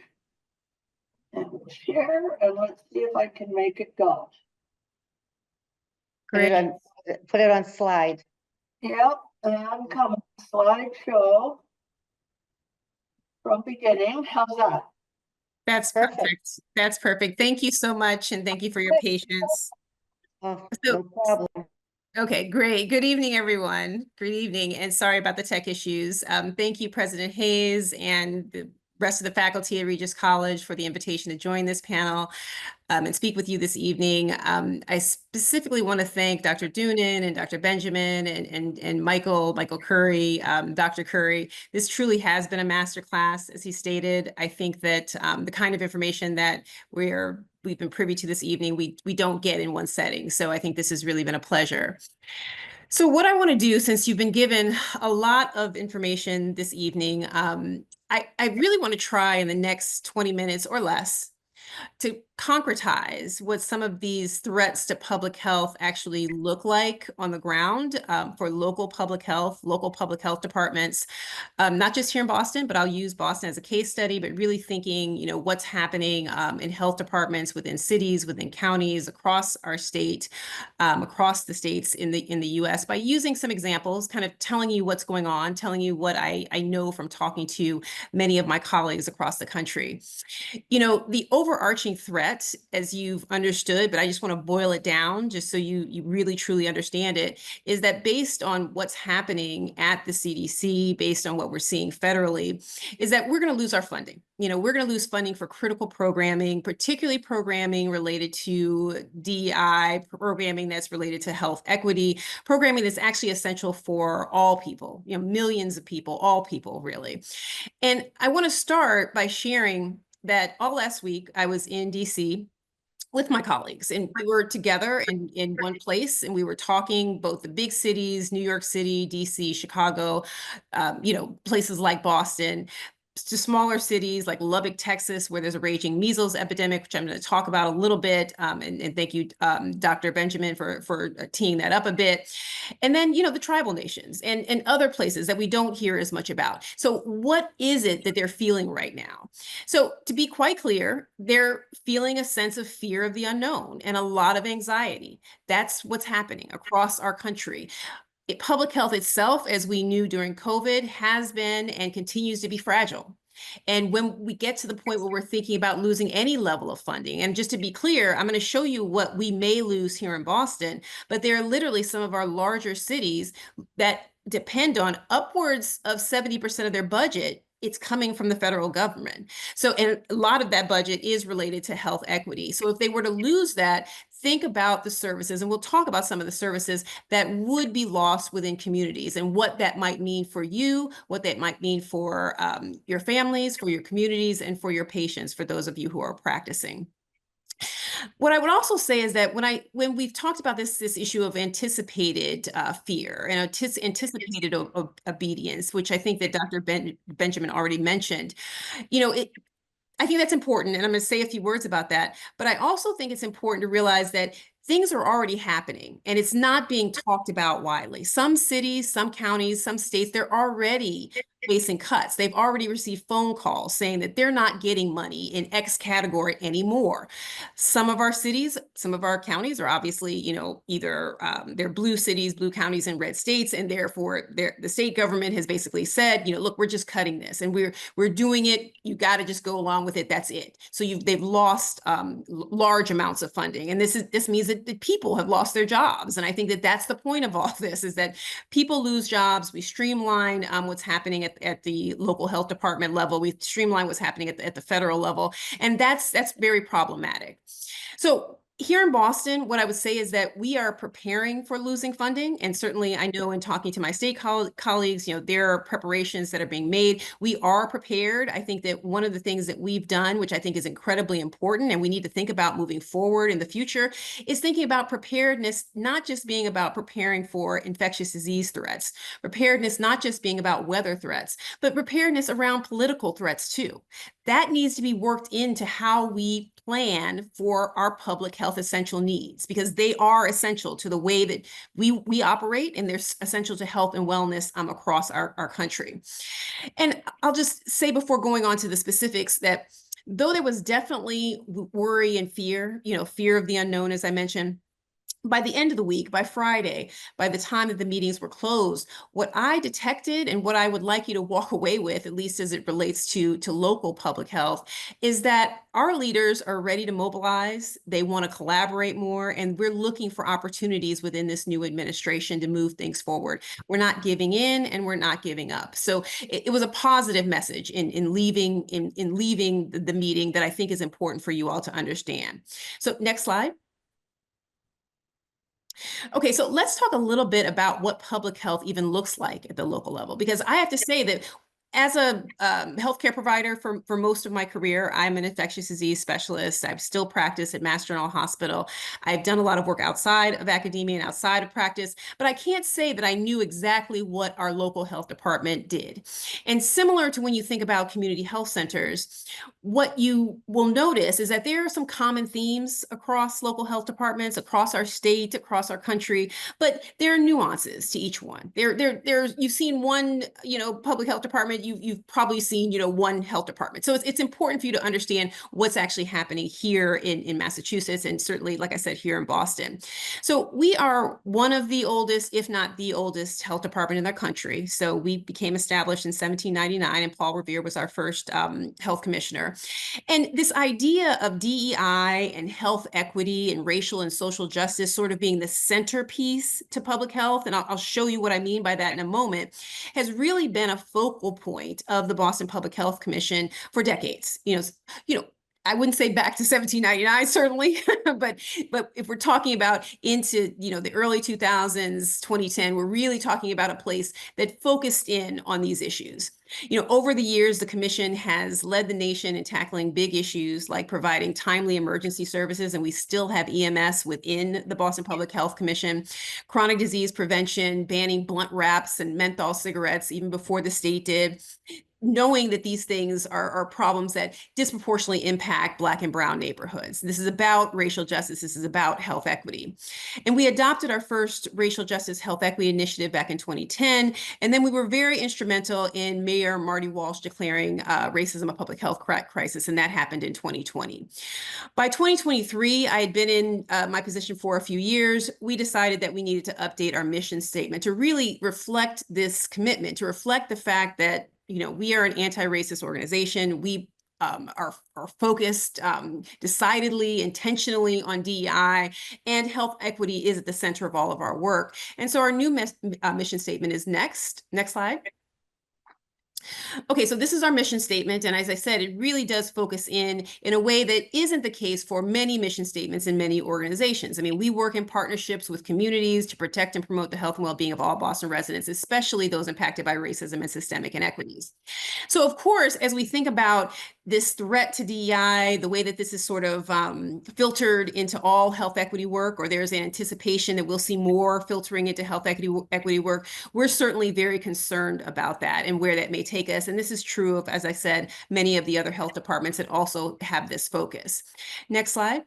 And we'll share and let's see if I can make it go. Put it Great. on, put it on slide. Yep, and come slideshow from beginning. How's that? That's Perfect. perfect. That's perfect. Thank you so much, and thank you for your patience. Oh, So, no problem. okay, great. Good evening, everyone. Good evening, and sorry about the tech issues. Thank you, President Hayes, and the rest of the faculty at Regis College for the invitation to join this panel and speak with you this evening. I specifically want to thank Dr. Doonan and Dr. Benjamin and Michael Curry, Dr. Curry. This truly has been a masterclass, as he stated. I think that the kind of information that we've been privy to this evening, we don't get in one setting. So I think this has really been a pleasure. So what I want to do, since you've been given a lot of information this evening, I really want to try in the next 20 minutes or less to concretize what some of these threats to public health actually look like on the ground for local public health departments, not just here in Boston, but I'll use Boston as a case study, but really thinking, what's happening in health departments within cities, within counties, across our state, across the states in the US, by using some examples, kind of telling you what's going on, telling you what I know from talking to many of my colleagues across the country. The overarching threat, as you've understood, but I just want to boil it down just so you really truly understand it, is that based on what's happening at the CDC, based on what we're seeing federally, is that we're going to lose our funding. We're going to lose funding for critical programming, particularly programming related to DEI, programming that's related to health equity, programming that's actually essential for all people, millions of people, all people really. And I want to start by sharing that all last week I was in DC with my colleagues, and we were together in one place, and we were talking both the big cities, New York City, DC, Chicago, places like Boston, to smaller cities like Lubbock, Texas, where there's a raging measles epidemic, which I'm going to talk about a little bit. And thank you, Dr. Benjamin, for teeing that up a bit. And then, the tribal nations and other places that we don't hear as much about. So what is it that they're feeling right now? So to be quite clear, they're feeling a sense of fear of the unknown and a lot of anxiety. That's what's happening across our country. Public health itself, as we knew during COVID, has been and continues to be fragile. And when we get to the point where we're thinking about losing any level of funding, and just to be clear, I'm going to show you what we may lose here in Boston, but there are literally some of our larger cities that depend on upwards of 70% of their budget. It's coming from the federal government. So, and a lot of that budget is related to health equity. So if they were to lose that, think about the services, and we'll talk about some of the services that would be lost within communities and what that might mean for you, what that might mean for your families, for your communities, and for your patients, for those of you who are practicing. What I would also say is that when we've talked about this issue of anticipated fear and anticipated obedience, which I think that Dr. Benjamin already mentioned, I think that's important, and I'm going to say a few words about that. But I also think it's important to realize that things are already happening, and it's not being talked about widely. Some cities, some counties, some states, they're already facing cuts. They've already received phone calls saying that they're not getting money in X category anymore. Some of our cities, some of our counties are obviously, either they're blue cities, blue counties, and red states, and therefore the state government has basically said, look, we're just cutting this, and we're doing it. You got to just go along with it. That's it. So they've lost large amounts of funding, and this means that the people have lost their jobs. And I think that that's the point of all this, is that people lose jobs. We streamline what's happening at the local health department level. We streamline what's happening at the federal level, and that's very problematic. So here in Boston, what I would say is that we are preparing for losing funding. And certainly I know in talking to my state colleagues, there are preparations that are being made. We are prepared. I think that one of the things that we've done, which I think is incredibly important, and we need to think about moving forward in the future, is thinking about preparedness, not just being about preparing for infectious disease threats, preparedness not just being about weather threats, but preparedness around political threats too. That needs to be worked into how we plan for our public health essential needs, because they are essential to the way that we operate, and they're essential to health and wellness across our country. And I'll just say, before going on to the specifics, that though there was definitely worry and fear, fear of the unknown, as I mentioned, by the end of the week, by Friday, by the time that the meetings were closed, what I detected, and what I would like you to walk away with, at least as it relates to local public health, is that our leaders are ready to mobilize. They want to collaborate more, and we're looking for opportunities within this new administration to move things forward. We're not giving in, and we're not giving up. So it was a positive message in leaving the meeting that I think is important for you all to understand. So next slide. Okay, so let's talk a little bit about what public health even looks like at the local level, because I have to say that as a healthcare provider for most of my career, I'm an infectious disease specialist. I've still practiced at Mass General Hospital. I've done a lot of work outside of academia and outside of practice, but I can't say that I knew exactly what our local health department did. And similar to when you think about community health centers, what you will notice is that there are some common themes across local health departments, across our state, across our country, but there are nuances to each one. There's you've seen one, public health department, you've probably seen, one health department. So it's important for you to understand what's actually happening here in Massachusetts, and certainly, like I said, here in Boston. So we are one of the oldest, if not the oldest, health department in the country. So we became established in 1799, and Paul Revere was our first health commissioner. And this idea of DEI and health equity and racial and social justice sort of being the centerpiece to public health, and I'll show you what I mean by that in a moment, has really been a focal point of the Boston Public Health Commission for decades. I wouldn't say back to 1799, certainly, but if we're talking about into, the early 2000s, 2010, we're really talking about a place that focused in on these issues. Over the years, the commission has led the nation in tackling big issues like providing timely emergency services, and we still have EMS within the Boston Public Health Commission, chronic disease prevention, banning blunt wraps and menthol cigarettes even before the state did, knowing that these things are problems that disproportionately impact Black and brown neighborhoods. This is about racial justice. This is about health equity. And we adopted our first racial justice health equity initiative back in 2010. And then we were very instrumental in Mayor Marty Walsh declaring racism a public health crisis, and that happened in 2020. By 2023, I had been in my position for a few years. We decided that we needed to update our mission statement to really reflect this commitment, to reflect the fact that we are an anti-racist organization. We are focused decidedly, intentionally on DEI, and health equity is at the center of all of our work. And so our new mission statement is next. Next slide. Okay, so this is our mission statement. And as I said, it really does focus in a way that isn't the case for many mission statements in many organizations. I mean, we work in partnerships with communities to protect and promote the health and well-being of all Boston residents, especially those impacted by racism and systemic inequities. So of course, as we think about this threat to DEI, the way that this is sort of filtered into all health equity work, or there's an anticipation that we'll see more filtering into health equity work, we're certainly very concerned about that and where that may take us. And this is true of, as I said, many of the other health departments that also have this focus. Next slide.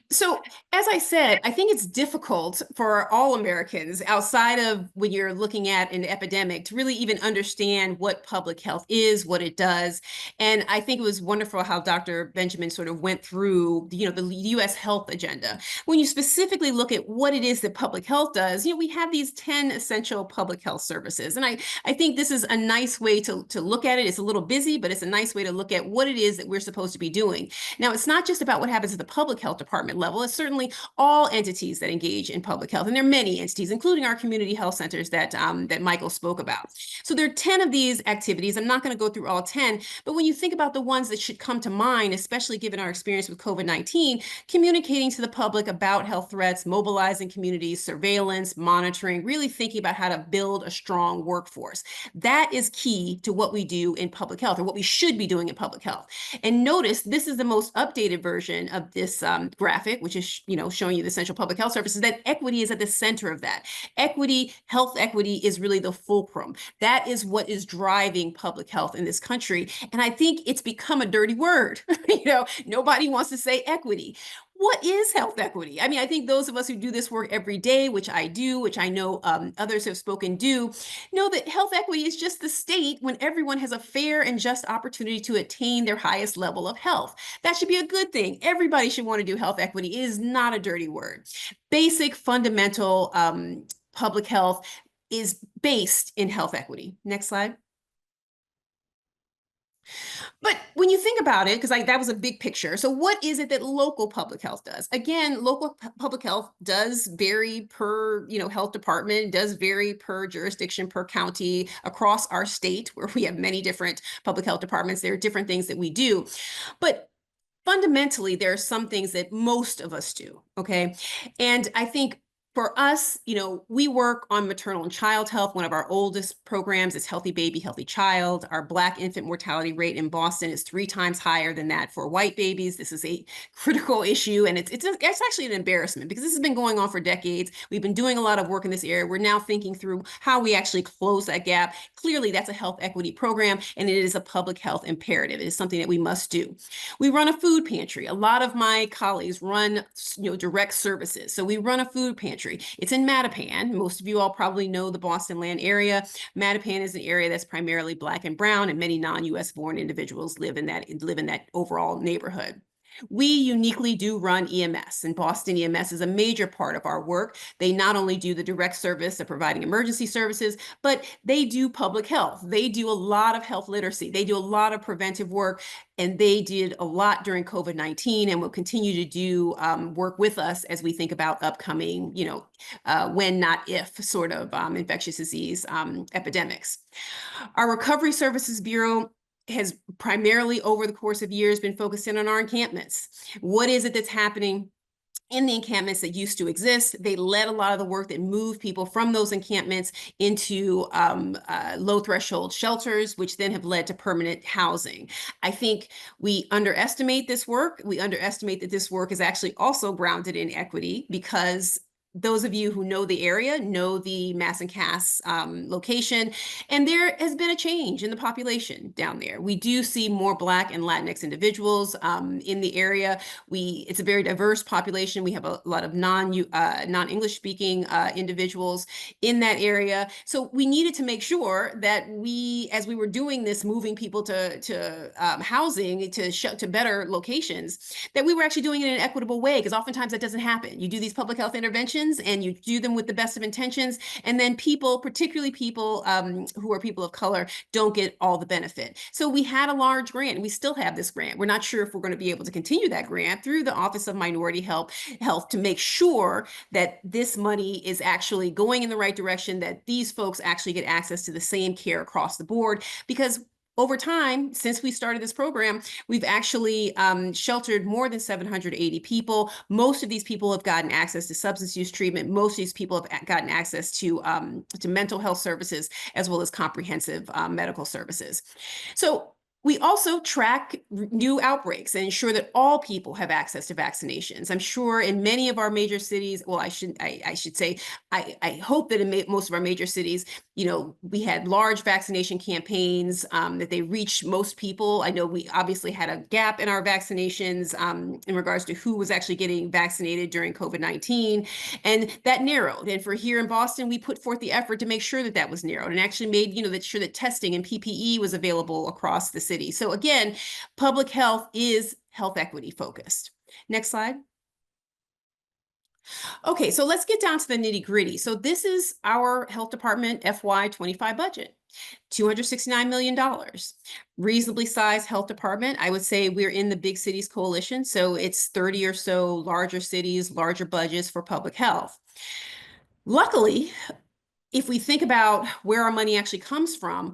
So, as I said, I think it's difficult for all Americans outside of when you're looking at an epidemic to really even understand what public health is, what it does. And I think it was wonderful how Dr. Benjamin sort of went through, the US health agenda. When you specifically look at what it is that public health does, we have these 10 essential public health services. And I think this is a nice way to look at it. It's a little busy, but it's a nice way to look at what it is that we're supposed to be doing. Now, it's not just about what happens at the public health department level. It's certainly all entities that engage in public health. And there are many entities, including our community health centers that Michael spoke about. So there are 10 of these activities. I'm not going to go through all 10, but when you think about the ones that should come to mind, especially given our experience with COVID-19, communicating to the public about health threats, mobilizing communities, surveillance, monitoring, really thinking about how to build a strong workforce. That is key to what we do in public health, or what we should be doing in public health. And notice this is the most updated version of this graphic, which is showing you the essential public health services, that equity is at the center of that. Equity, health equity is really the fulcrum. That is what is driving public health in this country. And I think it's become a dirty word. Nobody wants to say equity. What is health equity? I mean, I think those of us who do this work every day, which I do, which I know others have spoken do, know that health equity is just the state when everyone has a fair and just opportunity to attain their highest level of health. That should be a good thing. Everybody should want to do health equity. It is not a dirty word. Basic, fundamental public health is based in health equity. Next slide. But when you think about it, because that was a big picture. So what is it that local public health does? Again, local public health does vary per, health department, does vary per jurisdiction, per county, across our state, where we have many different public health departments. There are different things that we do. But fundamentally, there are some things that most of us do, okay? And I think for us, we work on maternal and child health. One of our oldest programs is Healthy Baby, Healthy Child. Our Black infant mortality rate in Boston is 3 times higher than that for white babies. This is a critical issue, and it's actually an embarrassment because this has been going on for decades. We've been doing a lot of work in this area. We're now thinking through how we actually close that gap. Clearly, that's a health equity program, and it is a public health imperative. It is something that we must do. We run a food pantry. A lot of my colleagues run, direct services. So we run a food pantry. It's in Mattapan. Most of you all probably know the Boston land area. Mattapan is an area that's primarily Black and brown, and many non-US born individuals live in that overall neighborhood. We uniquely do run EMS, and Boston EMS is a major part of our work. They not only do the direct service of providing emergency services, but they do public health. They do a lot of health literacy. They do a lot of preventive work, and they did a lot during COVID-19 and will continue to do work with us as we think about upcoming, when not if sort of infectious disease epidemics. Our Recovery Services Bureau has primarily over the course of years been focused in on our encampments. What is it that's happening in the encampments that used to exist? They led a lot of the work that moved people from those encampments into low threshold shelters, which then have led to permanent housing. I think we underestimate this work. We underestimate that this work is actually also grounded in equity, because those of you who know the area know the Mass and Cass location, and there has been a change in the population down there. We do see more Black and Latinx individuals in the area. It's a very diverse population. We have a lot of non-English speaking individuals in that area. So we needed to make sure that as we were doing this, moving people to housing, to better locations, that we were actually doing it in an equitable way, because oftentimes that doesn't happen. You do these public health interventions and you do them with the best of intentions, and then people, particularly people who are people of color, don't get all the benefit. So we had a large grant, and we still have this grant. We're not sure if we're going to be able to continue that grant through the Office of Minority Health to make sure that this money is actually going in the right direction, that these folks actually get access to the same care across the board. Because over time, since we started this program, we've actually sheltered more than 780 people. Most of these people have gotten access to substance use treatment. Most of these people have gotten access to mental health services, as well as comprehensive medical services. So We also track new outbreaks and ensure that all people have access to vaccinations. I'm sure in many of our major cities, well, I should say, I hope that in most of our major cities, we had large vaccination campaigns, that they reached most people. I know we obviously had a gap in our vaccinations in regards to who was actually getting vaccinated during COVID-19, and that narrowed. And for here in Boston, we put forth the effort to make sure that that was narrowed and actually made, sure that testing and PPE was available across the city. So again, public health is health equity focused. Next slide. Okay, so let's get down to the nitty gritty. So this is our health department FY25 budget. $269 million. Reasonably sized health department. I would say we're in the Big Cities Coalition, so it's 30 or so larger cities, larger budgets for public health. Luckily, if we think about where our money actually comes from,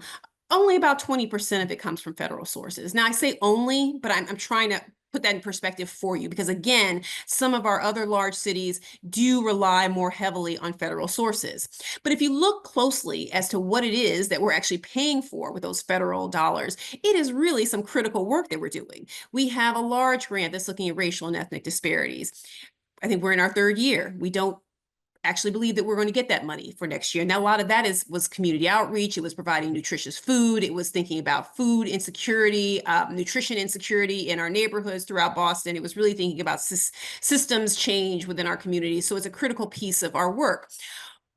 only about 20% of it comes from federal sources. Now, I say only, but I'm trying to put that in perspective for you, because again, some of our other large cities do rely more heavily on federal sources. But if you look closely as to what it is that we're actually paying for with those federal dollars, it is really some critical work that we're doing. We have a large grant that's looking at racial and ethnic disparities. I think we're in our third year. We don't actually believe that we're going to get that money for next year. Now, a lot of that was community outreach. It was providing nutritious food. It was thinking about food insecurity, nutrition insecurity in our neighborhoods throughout Boston. It was really thinking about systems change within our community. So it's a critical piece of our work.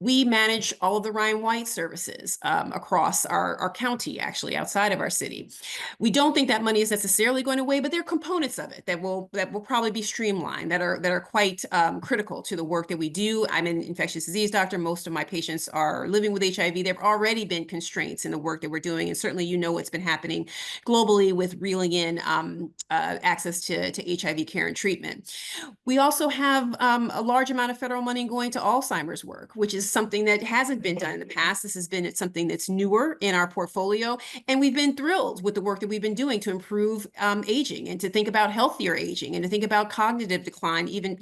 We manage all of the Ryan White services across our county, actually, outside of our city. We don't think that money is necessarily going away, but there are components of it that will probably be streamlined, that are quite critical to the work that we do. I'm an infectious disease doctor. Most of my patients are living with HIV. There have already been constraints in the work that we're doing, and certainly what's been happening globally with reeling in access to HIV care and treatment. We also have a large amount of federal money going to Alzheimer's work, which is something that hasn't been done in the past. This has been something that's newer in our portfolio, and we've been thrilled with the work that we've been doing to improve aging and to think about healthier aging and to think about cognitive decline, even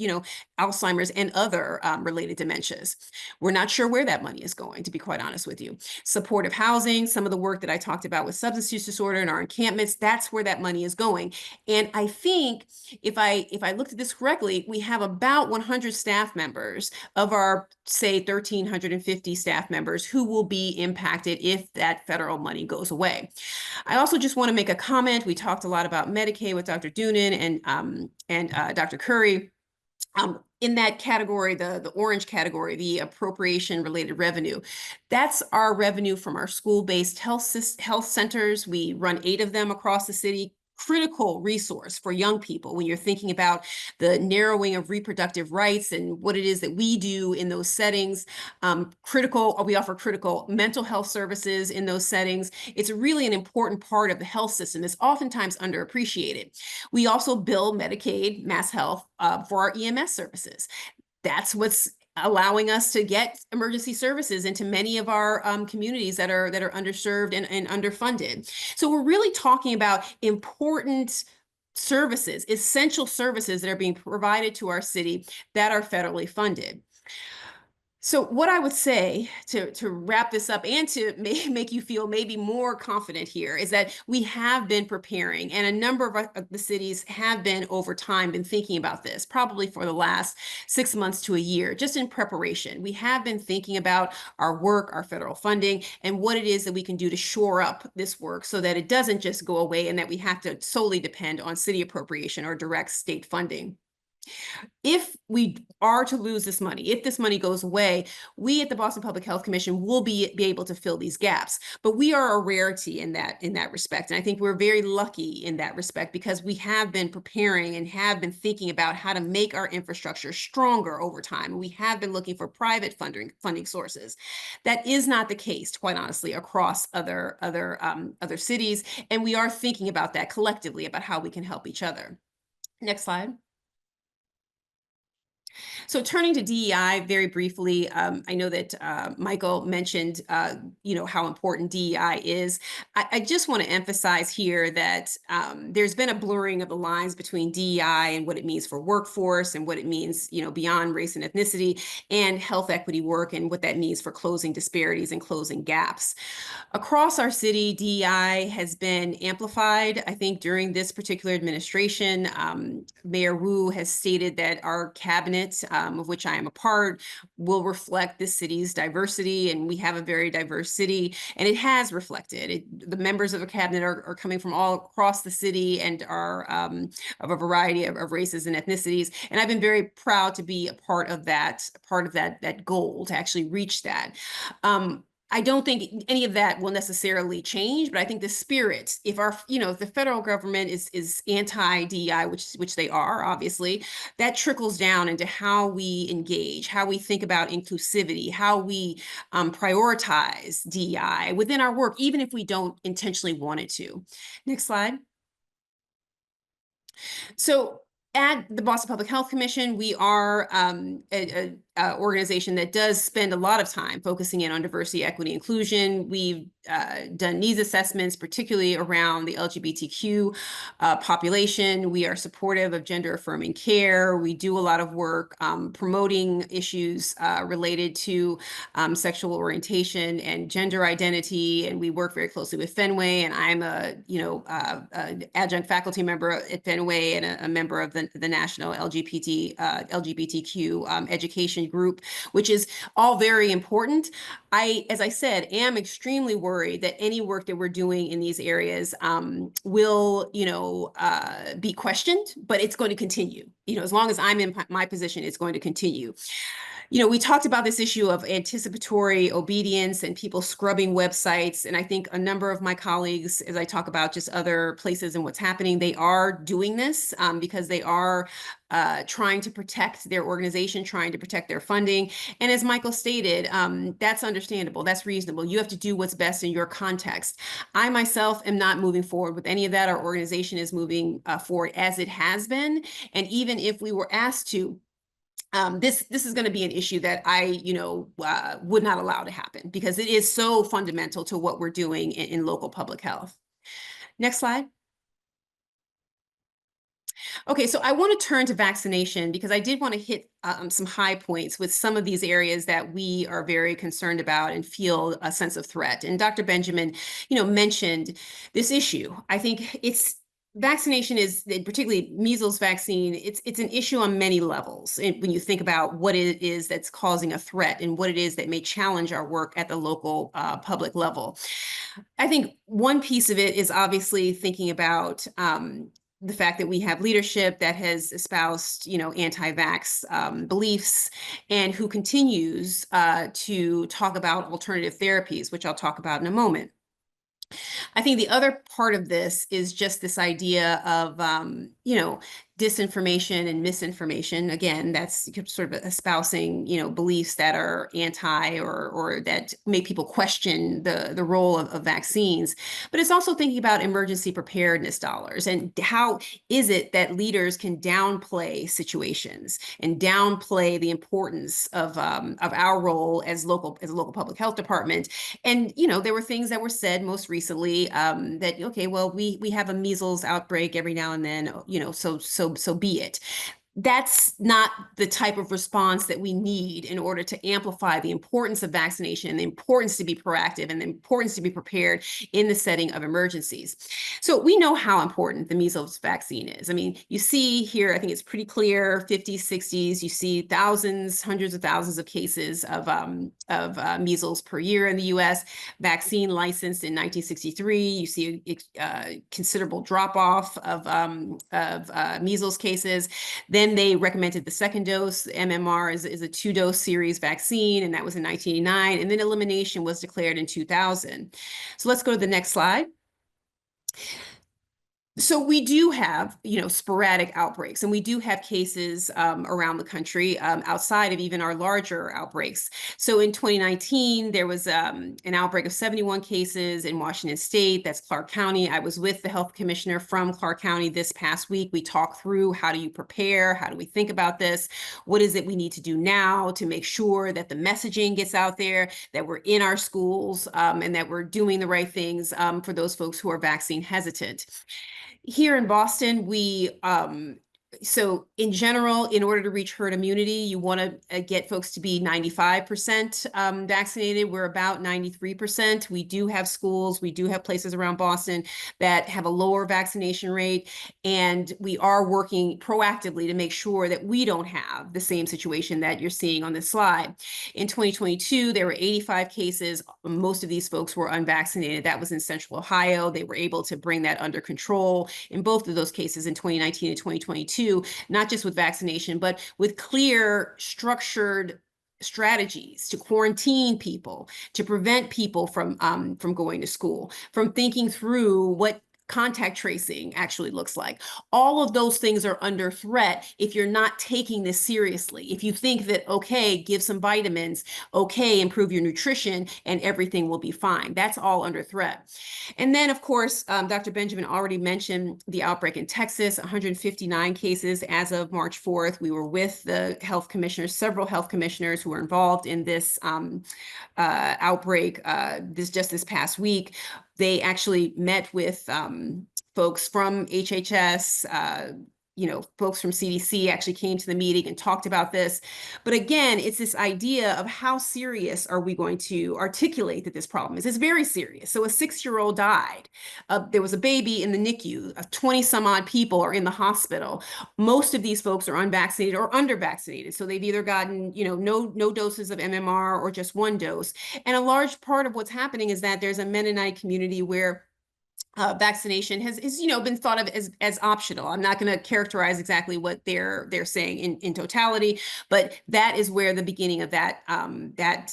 Alzheimer's and other related dementias. We're not sure where that money is going, to be quite honest with you. Supportive housing, some of the work that I talked about with substance use disorder and our encampments, that's where that money is going. And I think if I looked at this correctly, we have about 100 staff members of our, say, 1,350 staff members who will be impacted if that federal money goes away. I also just want to make a comment. We talked a lot about Medicaid with Dr. Doonan and Dr. Curry. In that category, the orange category, the appropriation related revenue, that's our revenue from our school-based health centers. We run 8 of them across the city. Critical resource for young people when you're thinking about the narrowing of reproductive rights and what it is that we do in those settings. We offer critical mental health services in those settings. It's really an important part of the health system that's oftentimes underappreciated. We also bill Medicaid, Mass Health for our EMS services. That's what's allowing us to get emergency services into many of our communities that are underserved and underfunded. So we're really talking about important services, essential services that are being provided to our city that are federally funded. So what I would say to wrap this up and to make you feel maybe more confident here is that we have been preparing, and a number of the cities have been over time been thinking about this, probably for the last 6 months to a year, just in preparation. We have been thinking about our work, our federal funding, and what it is that we can do to shore up this work so that it doesn't just go away and that we have to solely depend on city appropriation or direct state funding. If we are to lose this money, if this money goes away, we at the Boston Public Health Commission will be able to fill these gaps. But we are a rarity in that respect. And I think we're very lucky in that respect because we have been preparing and have been thinking about how to make our infrastructure stronger over time. We have been looking for private funding sources. That is not the case, quite honestly, across other cities. And we are thinking about that collectively, about how we can help each other. Next slide. So turning to DEI very briefly, I know that Michael mentioned, how important DEI is. I just want to emphasize here that there's been a blurring of the lines between DEI and what it means for workforce and what it means, beyond race and ethnicity, and health equity work and what that means for closing disparities and closing gaps. Across our city, DEI has been amplified, I think, during this particular administration. Mayor Wu has stated that our cabinet, of which I am a part, will reflect the city's diversity, and we have a very diverse city, and it has reflected it. The members of the cabinet are coming from all across the city and are of a variety of races and ethnicities, and I've been very proud to be a part of that goal, to actually reach that. I don't think any of that will necessarily change, but I think the spirit, if the federal government is anti-DEI, which they are, obviously, that trickles down into how we engage, how we think about inclusivity, how we prioritize DEI within our work, even if we don't intentionally want it to. Next slide. So at the Boston Public Health Commission, we are an organization that does spend a lot of time focusing in on diversity, equity, inclusion. We've done needs assessments, particularly around the LGBTQ population. We are supportive of gender affirming care. We do a lot of work promoting issues related to sexual orientation and gender identity. And we work very closely with Fenway. And I'm an adjunct faculty member at Fenway and a member of the National LGBTQ education group, which is all very important. As I said, am extremely worried that any work that we're doing in these areas will, be questioned, but it's going to continue. As long as I'm in my position, it's going to continue. We talked about this issue of anticipatory obedience and people scrubbing websites. And I think a number of my colleagues, as I talk about just other places and what's happening, they are doing this because they are trying to protect their organization, trying to protect their funding. And as Michael stated, that's understandable. That's reasonable. You have to do what's best in your context. I myself am not moving forward with any of that. Our organization is moving forward as it has been. And even if we were asked to, this is going to be an issue that I, would not allow to happen because it is so fundamental to what we're doing in local public health. Next slide. Okay, so I want to turn to vaccination because I did want to hit some high points with some of these areas that we are very concerned about and feel a sense of threat. And Dr. Benjamin, mentioned this issue. I think vaccination is, particularly measles vaccine, it's an issue on many levels. And when you think about what it is that's causing a threat and what it is that may challenge our work at the local public level. I think one piece of it is obviously thinking about the fact that we have leadership that has espoused, anti-vax beliefs and who continues to talk about alternative therapies, which I'll talk about in a moment. I think the other part of this is just this idea of, disinformation and misinformation. Again, that's sort of espousing, beliefs that are anti or that make people question the role of vaccines. But it's also thinking about emergency preparedness dollars and how is it that leaders can downplay situations and downplay the importance of our role as a local public health department. And there were things that were said most recently that we have a measles outbreak every now and then, so be it. That's not the type of response that we need in order to amplify the importance of vaccination and the importance to be proactive and the importance to be prepared in the setting of emergencies. So we know how important the measles vaccine is. I mean, you see here, I think it's pretty clear, 50s, 60s, you see thousands, hundreds of thousands of cases of measles per year in the US. Vaccine licensed in 1963, you see a considerable drop-off of measles cases. Then they recommended the second dose. MMR is a 2-dose series vaccine, and that was in 1989. And then elimination was declared in 2000. So let's go to the next slide. So we do have, sporadic outbreaks, and we do have cases around the country outside of even our larger outbreaks. So in 2019, there was an outbreak of 71 cases in Washington State. That's Clark County. I was with the health commissioner from Clark County this past week. We talked through, how do you prepare? How do we think about this? What is it we need to do now to make sure that the messaging gets out there, that we're in our schools, and that we're doing the right things for those folks who are vaccine hesitant. Here in Boston, so in general, in order to reach herd immunity, you want to get folks to be 95% vaccinated. We're about 93%. We do have schools, we do have places around Boston that have a lower vaccination rate, and we are working proactively to make sure that we don't have the same situation that you're seeing on this slide. In 2022, there were 85 cases. Most of these folks were unvaccinated. That was in Central Ohio. They were able to bring that under control in both of those cases in 2019 and 2022. Not just with vaccination, but with clear, structured strategies to quarantine people, to prevent people from going to school, from thinking through what contact tracing actually looks like. All of those things are under threat if you're not taking this seriously. If you think that, okay, give some vitamins, okay, improve your nutrition, and everything will be fine. That's all under threat. And then, of course, Dr. Benjamin already mentioned the outbreak in Texas, 159 cases as of March 4th. We were with the health commissioners, several health commissioners who were involved in this outbreak this past week. They actually met with folks from HHS, folks from CDC actually came to the meeting and talked about this. But again, it's this idea of how serious are we going to articulate that this problem is. It's very serious. So a 6-year-old died. There was a baby in the NICU. 20 some odd people are in the hospital. Most of these folks are unvaccinated or under-vaccinated. So they've either gotten, no doses of MMR or just one dose. And a large part of what's happening is that there's a Mennonite community where vaccination has been thought of as optional. I'm not going to characterize exactly what they're saying in totality, but that is where the beginning of that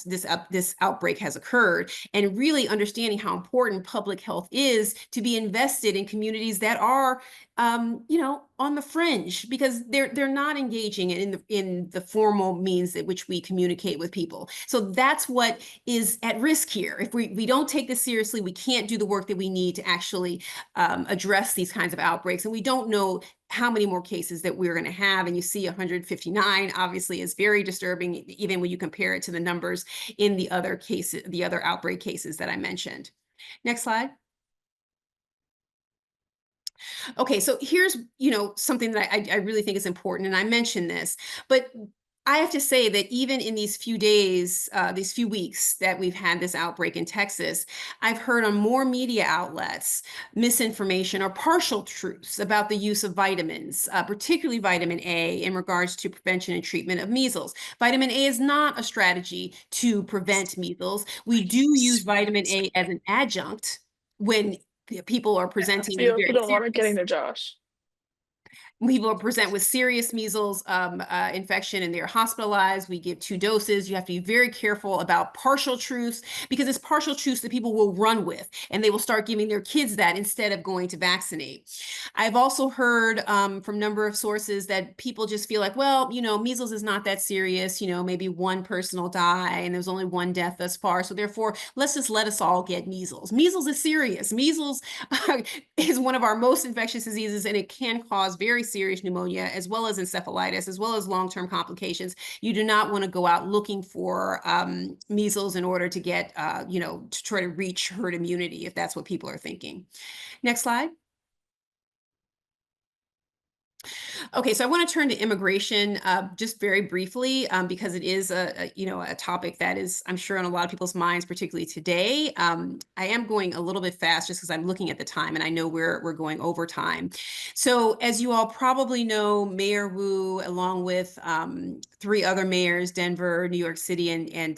this outbreak has occurred, and really understanding how important public health is to be invested in communities that are on the fringe, because they're not engaging in the formal means at which we communicate with people. So that's what is at risk here. If we don't take this seriously, we can't do the work that we need to actually address these kinds of outbreaks. And we don't know how many more cases that we're going to have. And you see 159 obviously is very disturbing, even when you compare it to the numbers in the other cases, the other outbreak cases that I mentioned. Next slide. Okay, so here's, something that I really think is important, and I mentioned this, but I have to say that even in these few days, these few weeks that we've had this outbreak in Texas, I've heard on more media outlets misinformation or partial truths about the use of vitamins, particularly vitamin A, in regards to prevention and treatment of measles. Vitamin A is not a strategy to prevent measles. We do use vitamin A as an adjunct when people are presenting with very Josh. People present with serious measles infection and they're hospitalized. We give 2 doses. You have to be very careful about partial truths, because it's partial truths that people will run with, and they will start giving their kids that instead of going to vaccinate. I've also heard from a number of sources that people just feel like, well, measles is not that serious. Maybe one person will die and there's only 1 death thus far. So therefore, let's just let us all get measles. Measles is serious. Measles is one of our most infectious diseases, and it can cause very serious pneumonia, as well as encephalitis, as well as long-term complications. You do not want to go out looking for measles in order to get, to try to reach herd immunity, if that's what people are thinking. Next slide. Okay, so I want to turn to immigration just very briefly, because it is a topic that is, I'm sure, on a lot of people's minds, particularly today. I am going a little bit fast just because I'm looking at the time, and I know we're going over time. So as you all probably know, Mayor Wu, along with 3 other mayors, Denver, New York City, and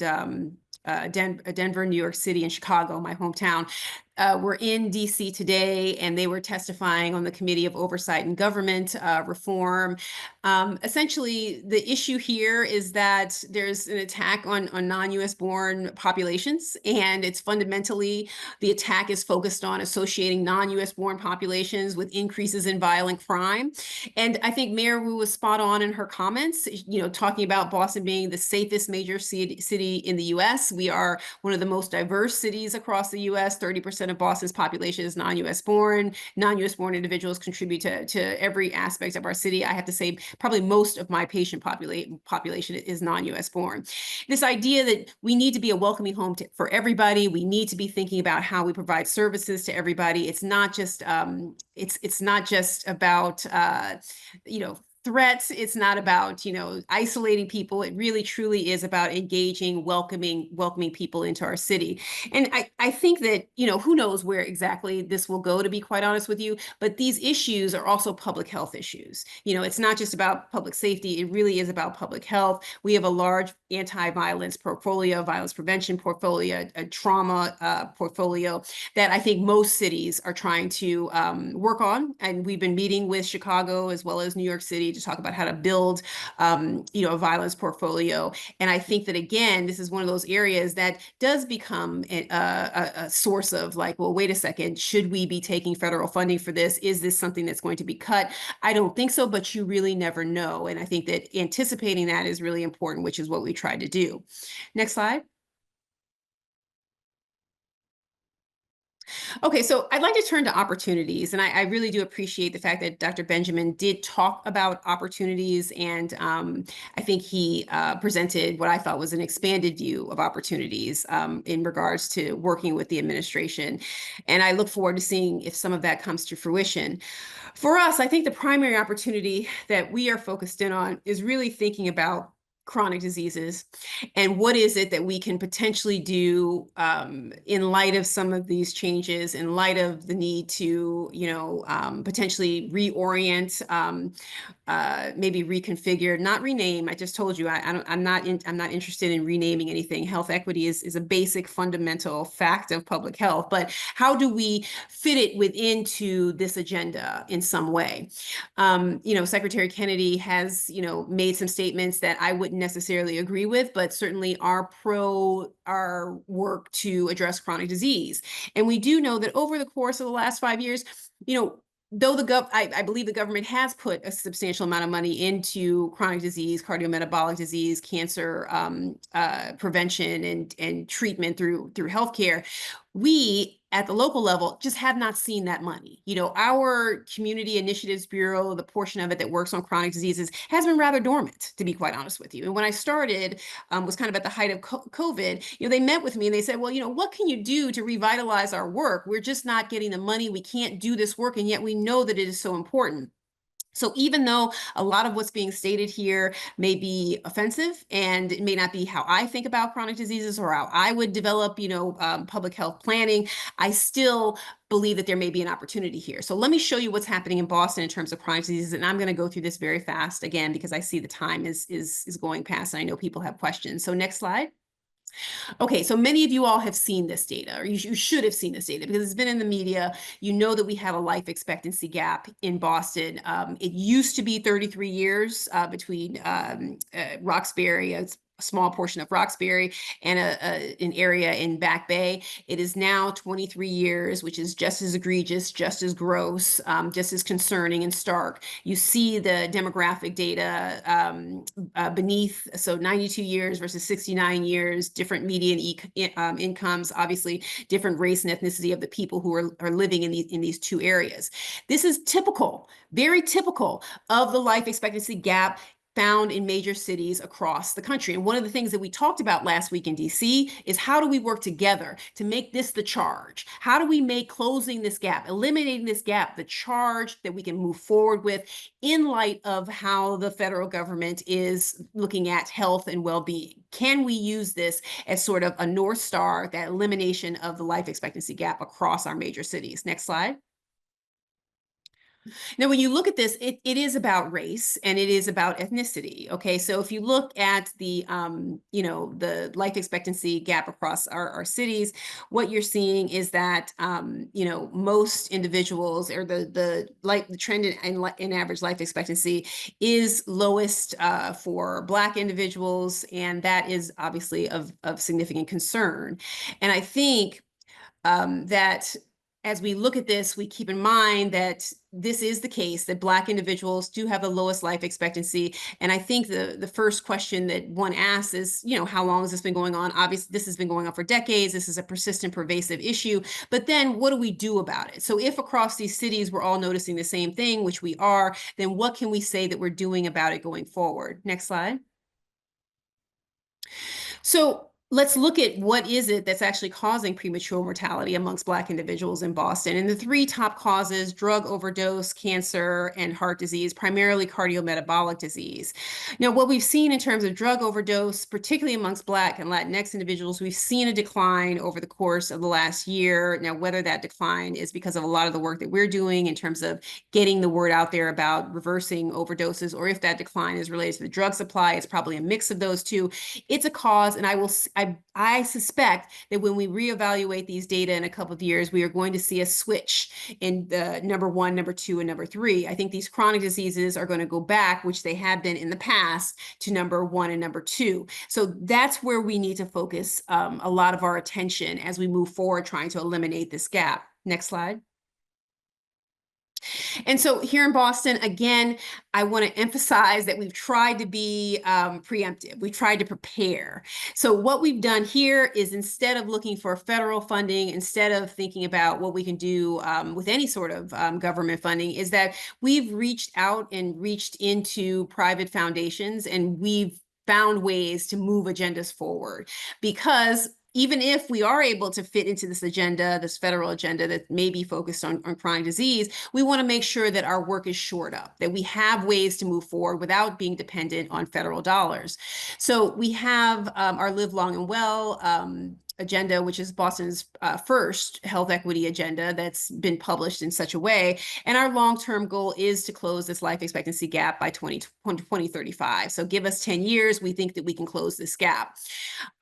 Denver, New York City, and Chicago, my hometown, were in DC today, and they were testifying on the Committee of Oversight and Government Reform. Essentially, the issue here is that there's an attack on non-US born populations, and it's fundamentally the attack is focused on associating non-US born populations with increases in violent crime. And I think Mayor Wu was spot on in her comments, talking about Boston being the safest major city in the US. We are one of the most diverse cities across the US. 30% of Boston's population is non-US born. Non-US born individuals contribute to every aspect of our city. I have to say, probably most of my patient population is non-US born. This idea that we need to be a welcoming home for everybody, we need to be thinking about how we provide services to everybody. It's not just it's not just about threats. It's not about, isolating people. It really, truly is about engaging, welcoming people into our city. And I think that, who knows where exactly this will go, to be quite honest with you, but these issues are also public health issues. It's not just about public safety. It really is about public health. We have a large anti-violence portfolio, violence prevention portfolio, a trauma portfolio that I think most cities are trying to work on. And we've been meeting with Chicago as well as New York City to talk about how to build, a violence portfolio. And I think that, again, this is one of those areas that does become a source of like, well, wait a second, should we be taking federal funding for this? Is this something that's going to be cut? I don't think so, but you really never know. And I think that anticipating that is really important, which is what we tried to do. Next slide. Okay, so I'd like to turn to opportunities, and I really do appreciate the fact that Dr. Benjamin did talk about opportunities, and I think he presented what I thought was an expanded view of opportunities in regards to working with the administration, and I look forward to seeing if some of that comes to fruition. For us, I think the primary opportunity that we are focused in on is really thinking about chronic diseases and what is it that we can potentially do in light of some of these changes, in light of the need to, potentially reorient, maybe reconfigure, not rename. I just told you I'm not interested in renaming anything. Health equity is a basic fundamental fact of public health, but how do we fit it into this agenda in some way? Secretary Kennedy has, made some statements that I wouldn't necessarily agree with, but certainly are pro our work to address chronic disease. And we do know that over the course of the last 5 years, though I believe the government has put a substantial amount of money into chronic disease, cardiometabolic disease, cancer prevention and treatment through healthcare, we at the local level just have not seen that money. Our Community Initiatives Bureau, the portion of it that works on chronic diseases, has been rather dormant, to be quite honest with you. And when I started, was kind of at the height of COVID, they met with me and they said, well, what can you do to revitalize our work? We're just not getting the money. We can't do this work, and yet we know that it is so important. So even though a lot of what's being stated here may be offensive and it may not be how I think about chronic diseases or how I would develop, public health planning, I still believe that there may be an opportunity here. So let me show you what's happening in Boston in terms of chronic diseases. And I'm going to go through this very fast again, because I see the time is going past and I know people have questions. So next slide. Okay, so many of you all have seen this data, or you should have seen this data because it's been in the media. You know that we have a life expectancy gap in Boston. It used to be 33 years between Roxbury, a small portion of Roxbury, and an area in Back Bay. It is now 23 years, which is just as egregious, just as gross, just as concerning and stark. You see the demographic data beneath, so 92 years versus 69 years, different median incomes, obviously different race and ethnicity of the people who are living in these two areas. This is typical, very typical of the life expectancy gap found in major cities across the country. And one of the things that we talked about last week in DC is how do we work together to make this the charge? How do we make closing this gap, eliminating this gap, the charge that we can move forward with in light of how the federal government is looking at health and well-being? Can we use this as sort of a North Star, that elimination of the life expectancy gap across our major cities? Next slide. Now, when you look at this, it is about race and it is about ethnicity. Okay, so if you look at the the life expectancy gap across our cities, what you're seeing is that most individuals, or the trend in average life expectancy is lowest for Black individuals, and that is obviously of significant concern. And I think that as we look at this, we keep in mind that this is the case, that Black individuals do have the lowest life expectancy. And I think the first question that one asks is, how long has this been going on? Obviously, this has been going on for decades. This is a persistent, pervasive issue. But then what do we do about it? So if across these cities we're all noticing the same thing, which we are, then what can we say that we're doing about it going forward? Next slide. So let's look at what is it that's actually causing premature mortality amongst Black individuals in Boston. And the three top causes: drug overdose, cancer, and heart disease, primarily cardiometabolic disease. Now, what we've seen in terms of drug overdose, particularly amongst Black and Latinx individuals, we've seen a decline over the course of the last year. Now, whether that decline is because of a lot of the work that we're doing in terms of getting the word out there about reversing overdoses, or if that decline is related to the drug supply, it's probably a mix of those two. It's a cause, and I suspect that when we reevaluate these data in a couple of years, we are going to see a switch in the number 1, number 2, and number 3. I think these chronic diseases are going to go back, which they have been in the past, to number 1 and number 2. So that's where we need to focus a lot of our attention as we move forward, trying to eliminate this gap. Next slide. And so here in Boston, again, I want to emphasize that we've tried to be preemptive. We tried to prepare. So what we've done here is, instead of looking for federal funding, instead of thinking about what we can do with any sort of government funding, is that we've reached out and reached into private foundations, and we've found ways to move agendas forward. Because even if we are able to fit into this agenda, this federal agenda that may be focused on chronic disease, we want to make sure that our work is shored up, that we have ways to move forward without being dependent on federal dollars. So we have our Live Long and Well agenda, which is Boston's first health equity agenda that's been published in such a way. And our long-term goal is to close this life expectancy gap by 2035. So give us 10 years, we think that we can close this gap.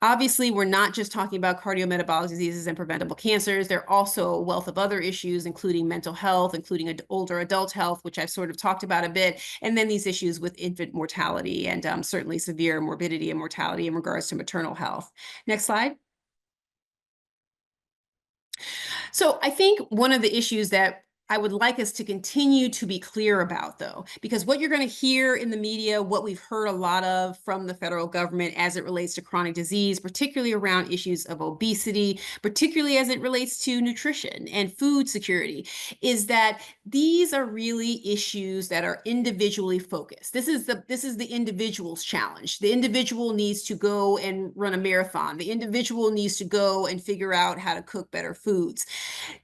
Obviously, we're not just talking about cardiometabolic diseases and preventable cancers. There are also a wealth of other issues, including mental health, including older adult health, which I've sort of talked about a bit, and then these issues with infant mortality and certainly severe morbidity and mortality in regards to maternal health. Next slide. So I think one of the issues that I would like us to continue to be clear about, though, because what you're going to hear in the media, what we've heard a lot of from the federal government as it relates to chronic disease, particularly around issues of obesity, particularly as it relates to nutrition and food security, is that these are really issues that are individually focused. This is the individual's challenge. The individual needs to go and run a marathon. The individual needs to go and figure out how to cook better foods.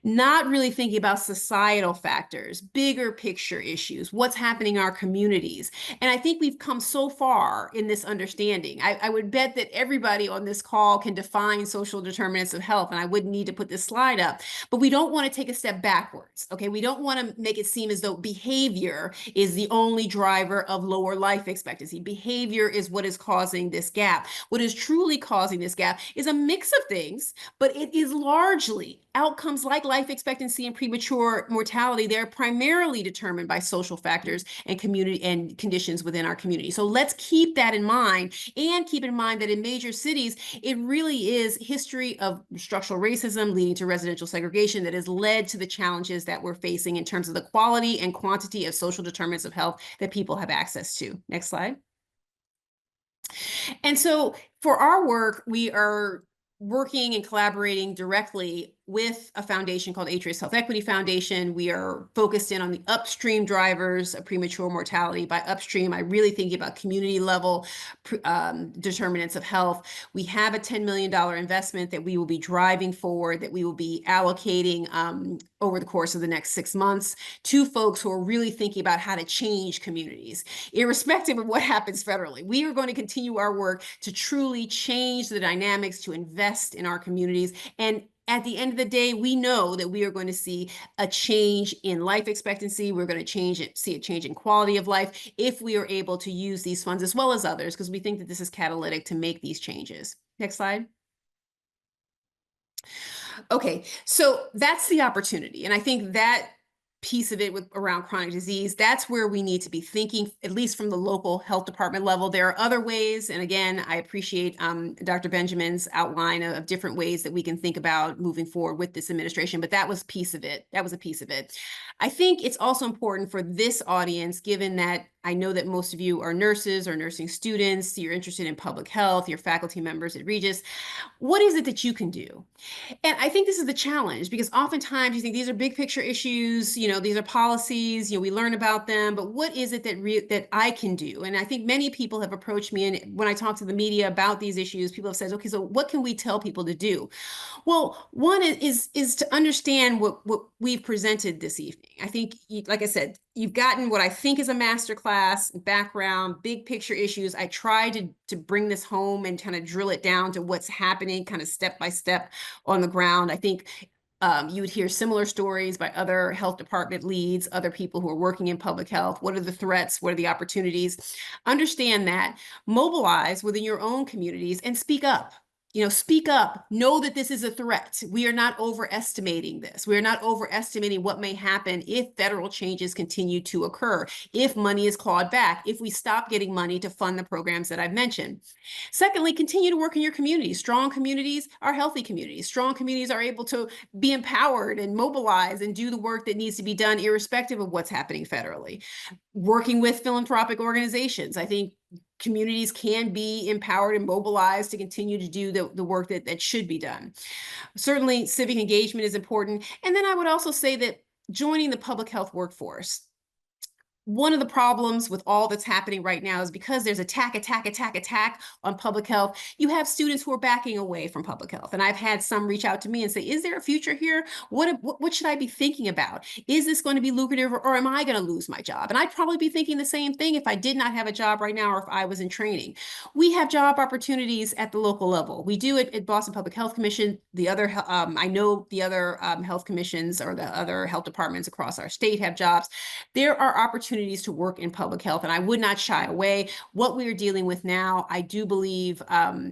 Not really thinking about societal factors, bigger picture issues, what's happening in our communities. And I think we've come so far in this understanding. I would bet that everybody on this call can define social determinants of health, and I wouldn't need to put this slide up, but we don't want to take a step backwards, okay? We don't want to make it seem as though behavior is the only driver of lower life expectancy. Behavior is what is causing this gap. What is truly causing this gap is a mix of things, but it is largely outcomes like life expectancy and premature mortality. They're primarily determined by social factors and community and conditions within our community. So let's keep that in mind, and keep in mind that in major cities, it really is history of structural racism leading to residential segregation that has led to the challenges that we're facing in terms of the quality and quantity of social determinants of health that people have access to. Next slide. And so for our work, we are working and collaborating directly with a foundation called Atrius Health Equity Foundation. We are focused in on the upstream drivers of premature mortality. By upstream, I really think about community level determinants of health. We have a $10 million investment that we will be driving forward, that we will be allocating over the course of the next 6 months to folks who are really thinking about how to change communities, irrespective of what happens federally. We are going to continue our work to truly change the dynamics, to invest in our communities, and at the end of the day, we know that we are going to see a change in life expectancy. We're going to see a change in quality of life if we are able to use these funds as well as others, because we think that this is catalytic to make these changes. Next slide. Okay, so that's the opportunity. And I think that piece of it around chronic disease, that's where we need to be thinking, at least from the local health department level. There are other ways. And again, I appreciate Dr. Benjamin's outline of different ways that we can think about moving forward with this administration, but that was a piece of it. That was a piece of it. I think it's also important for this audience, given that I know that most of you are nurses or nursing students, you're interested in public health, you're faculty members at Regis. What is it that you can do? And I think this is the challenge, because oftentimes you think these are big picture issues, these are policies, we learn about them, but what is it that I can do? And I think many people have approached me, and when I talk to the media about these issues, people have said, okay, so what can we tell people to do? Well, one is to understand what we've presented this evening. I think, like I said, you've gotten what I think is a masterclass background, big picture issues. I tried to bring this home and kind of drill it down to what's happening kind of step by step on the ground. I think you would hear similar stories by other health department leads, other people who are working in public health. What are the threats? What are the opportunities? Understand that, mobilize within your own communities and speak up. Speak up, know that this is a threat. We are not overestimating this. We are not overestimating what may happen if federal changes continue to occur, if money is clawed back, if we stop getting money to fund the programs that I've mentioned. Secondly, continue to work in your communities. Strong communities are healthy communities. Strong communities are able to be empowered and mobilize and do the work that needs to be done irrespective of what's happening federally. Working with philanthropic organizations, I think communities can be empowered and mobilized to continue to do the work that should be done. Certainly, civic engagement is important. And then I would also say that joining the public health workforce. One of the problems with all that's happening right now is because there's attack on public health, you have students who are backing away from public health. And I've had some reach out to me and say, is there a future here? What should I be thinking about? Is this going to be lucrative, or am I going to lose my job? And I'd probably be thinking the same thing if I did not have a job right now or if I was in training. We have job opportunities at the local level. We do it at Boston Public Health Commission. I know the other health commissions or the other health departments across our state have jobs. There are opportunities to work in public health, and I would not shy away. What we are dealing with now, I do believe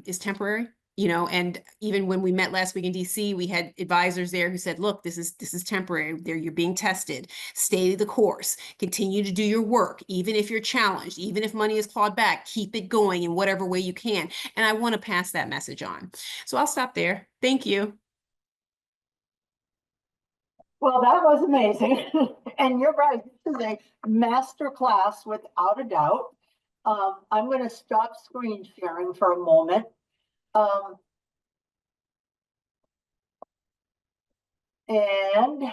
is temporary. And even when we met last week in DC, we had advisors there who said, look, this is temporary. You're being tested. Stay the course. Continue to do your work. Even if you're challenged, even if money is clawed back, keep it going in whatever way you can. And I want to pass that message on. So I'll stop there. Thank you. Well, that was amazing. And you're right, this is a master class without a doubt. I'm going to stop screen sharing for a moment. And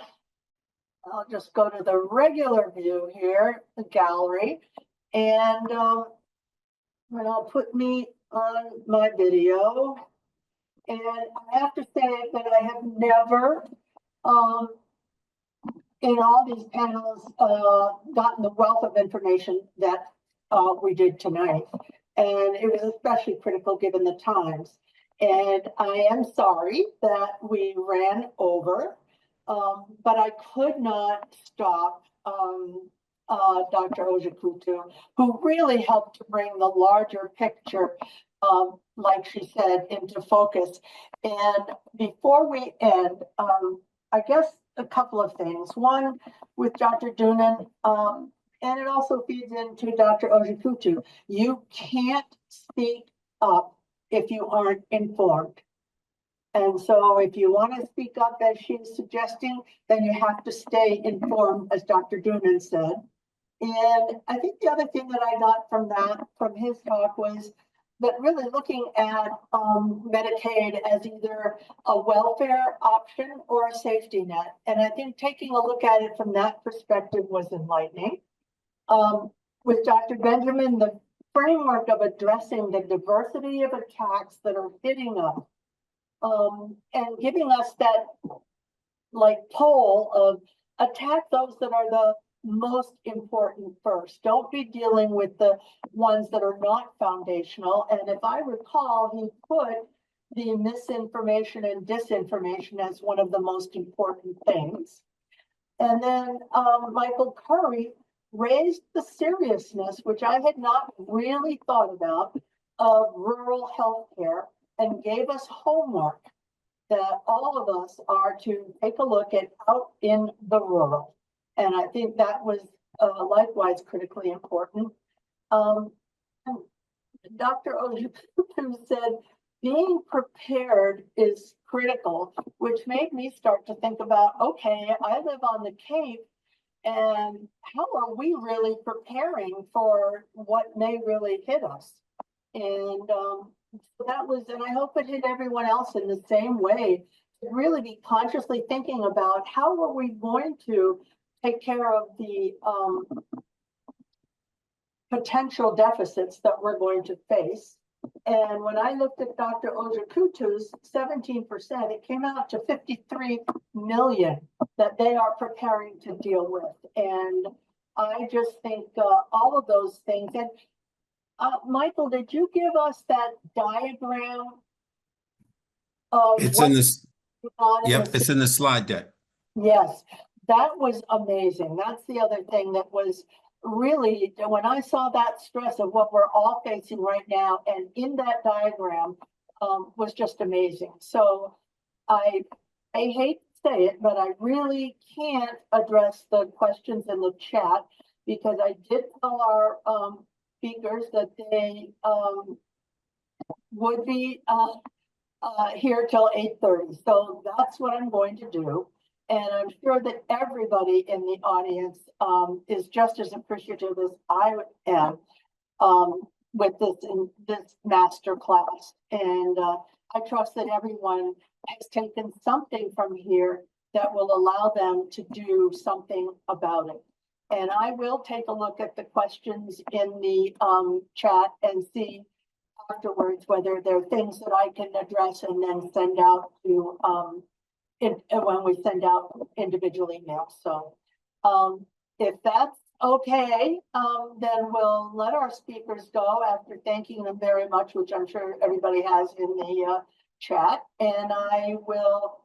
I'll just go to the regular view here, the gallery, and I'll put me on my video. And I have to say that I have never, in all these panels, gotten the wealth of information that we did tonight. And it was especially critical given the times. And I am sorry that we ran over, but I could not stop Dr. Ojikutu, who really helped to bring the larger picture, like she said, into focus. And before we end, I guess a couple of things. One, with Dr. Doonan, and it also feeds into Dr. Ojikutu. You can't speak up if you aren't informed. And so if you want to speak up as she's suggesting, then you have to stay informed, as Dr. Doonan said. And I think the other thing that I got from his talk was that really looking at Medicaid as either a welfare option or a safety net. And I think taking a look at it from that perspective was enlightening. With Dr. Benjamin, the framework of addressing the diversity of attacks that are hitting us, and giving us that poll of attack those that are the most important first. Don't be dealing with the ones that are not foundational. And if I recall, he put the misinformation and disinformation as one of the most important things. And then Michael Curry raised the seriousness, which I had not really thought about, of rural healthcare, and gave us homework that all of us are to take a look at out in the rural. And I think that was likewise critically important. Dr. Ojuku said, being prepared is critical, which made me start to think about, okay, I live on the Cape, and how are we really preparing for what may really hit us? And so that was, and I hope it hit everyone else in the same way, to really be consciously thinking about how are we going to take care of the potential deficits that we're going to face. And when I looked at Dr. Ojukutu's 17%, it came out to 53 million that they are preparing to deal with. And I just think all of those things. And Michael, did you give us that diagram? It's in this. Yep, it's in the slide deck. Yes, that was amazing. That's the other thing that was really, when I saw that stress of what we're all facing right now, and in that diagram was just amazing. So I hate to say it, but I really can't address the questions in the chat, because I did tell our speakers that they would be here till 8:30. So that's what I'm going to do. And I'm sure that everybody in the audience is just as appreciative as I am with this master class. And I trust that everyone has taken something from here that will allow them to do something about it. And I will take a look at the questions in the chat and see afterwards whether there are things that I can address and then send out to when we send out individual emails. So if that's okay, then we'll let our speakers go after thanking them very much, which I'm sure everybody has in the chat. And I will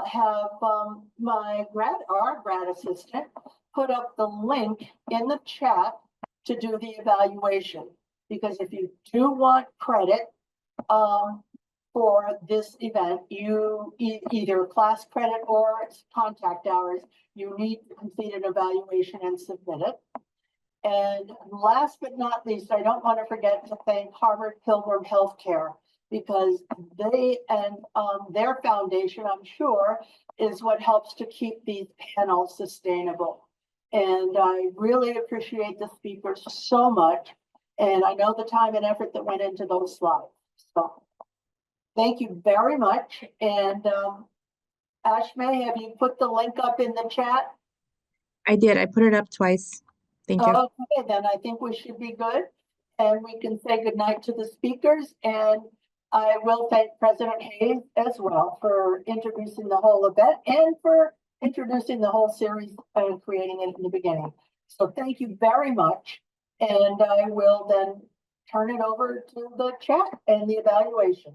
have our grad assistant put up the link in the chat to do the evaluation. Because if you do want credit for this event, you either class credit or contact hours, you need to complete an evaluation and submit it. And last but not least, I don't want to forget to thank Harvard Pilgrim Healthcare, because they and their foundation, I'm sure, is what helps to keep these panels sustainable. And I really appreciate the speakers so much. And I know the time and effort that went into those slides. So thank you very much. And Ashmay, have you put the link up in the chat? I did. I put it up twice. Thank you. Okay, then I think we should be good. And we can say goodnight to the speakers. And I will thank President Hayes as well for introducing the whole event and for introducing the whole series and creating it in the beginning. So thank you very much. And I will then turn it over to the chat and the evaluation.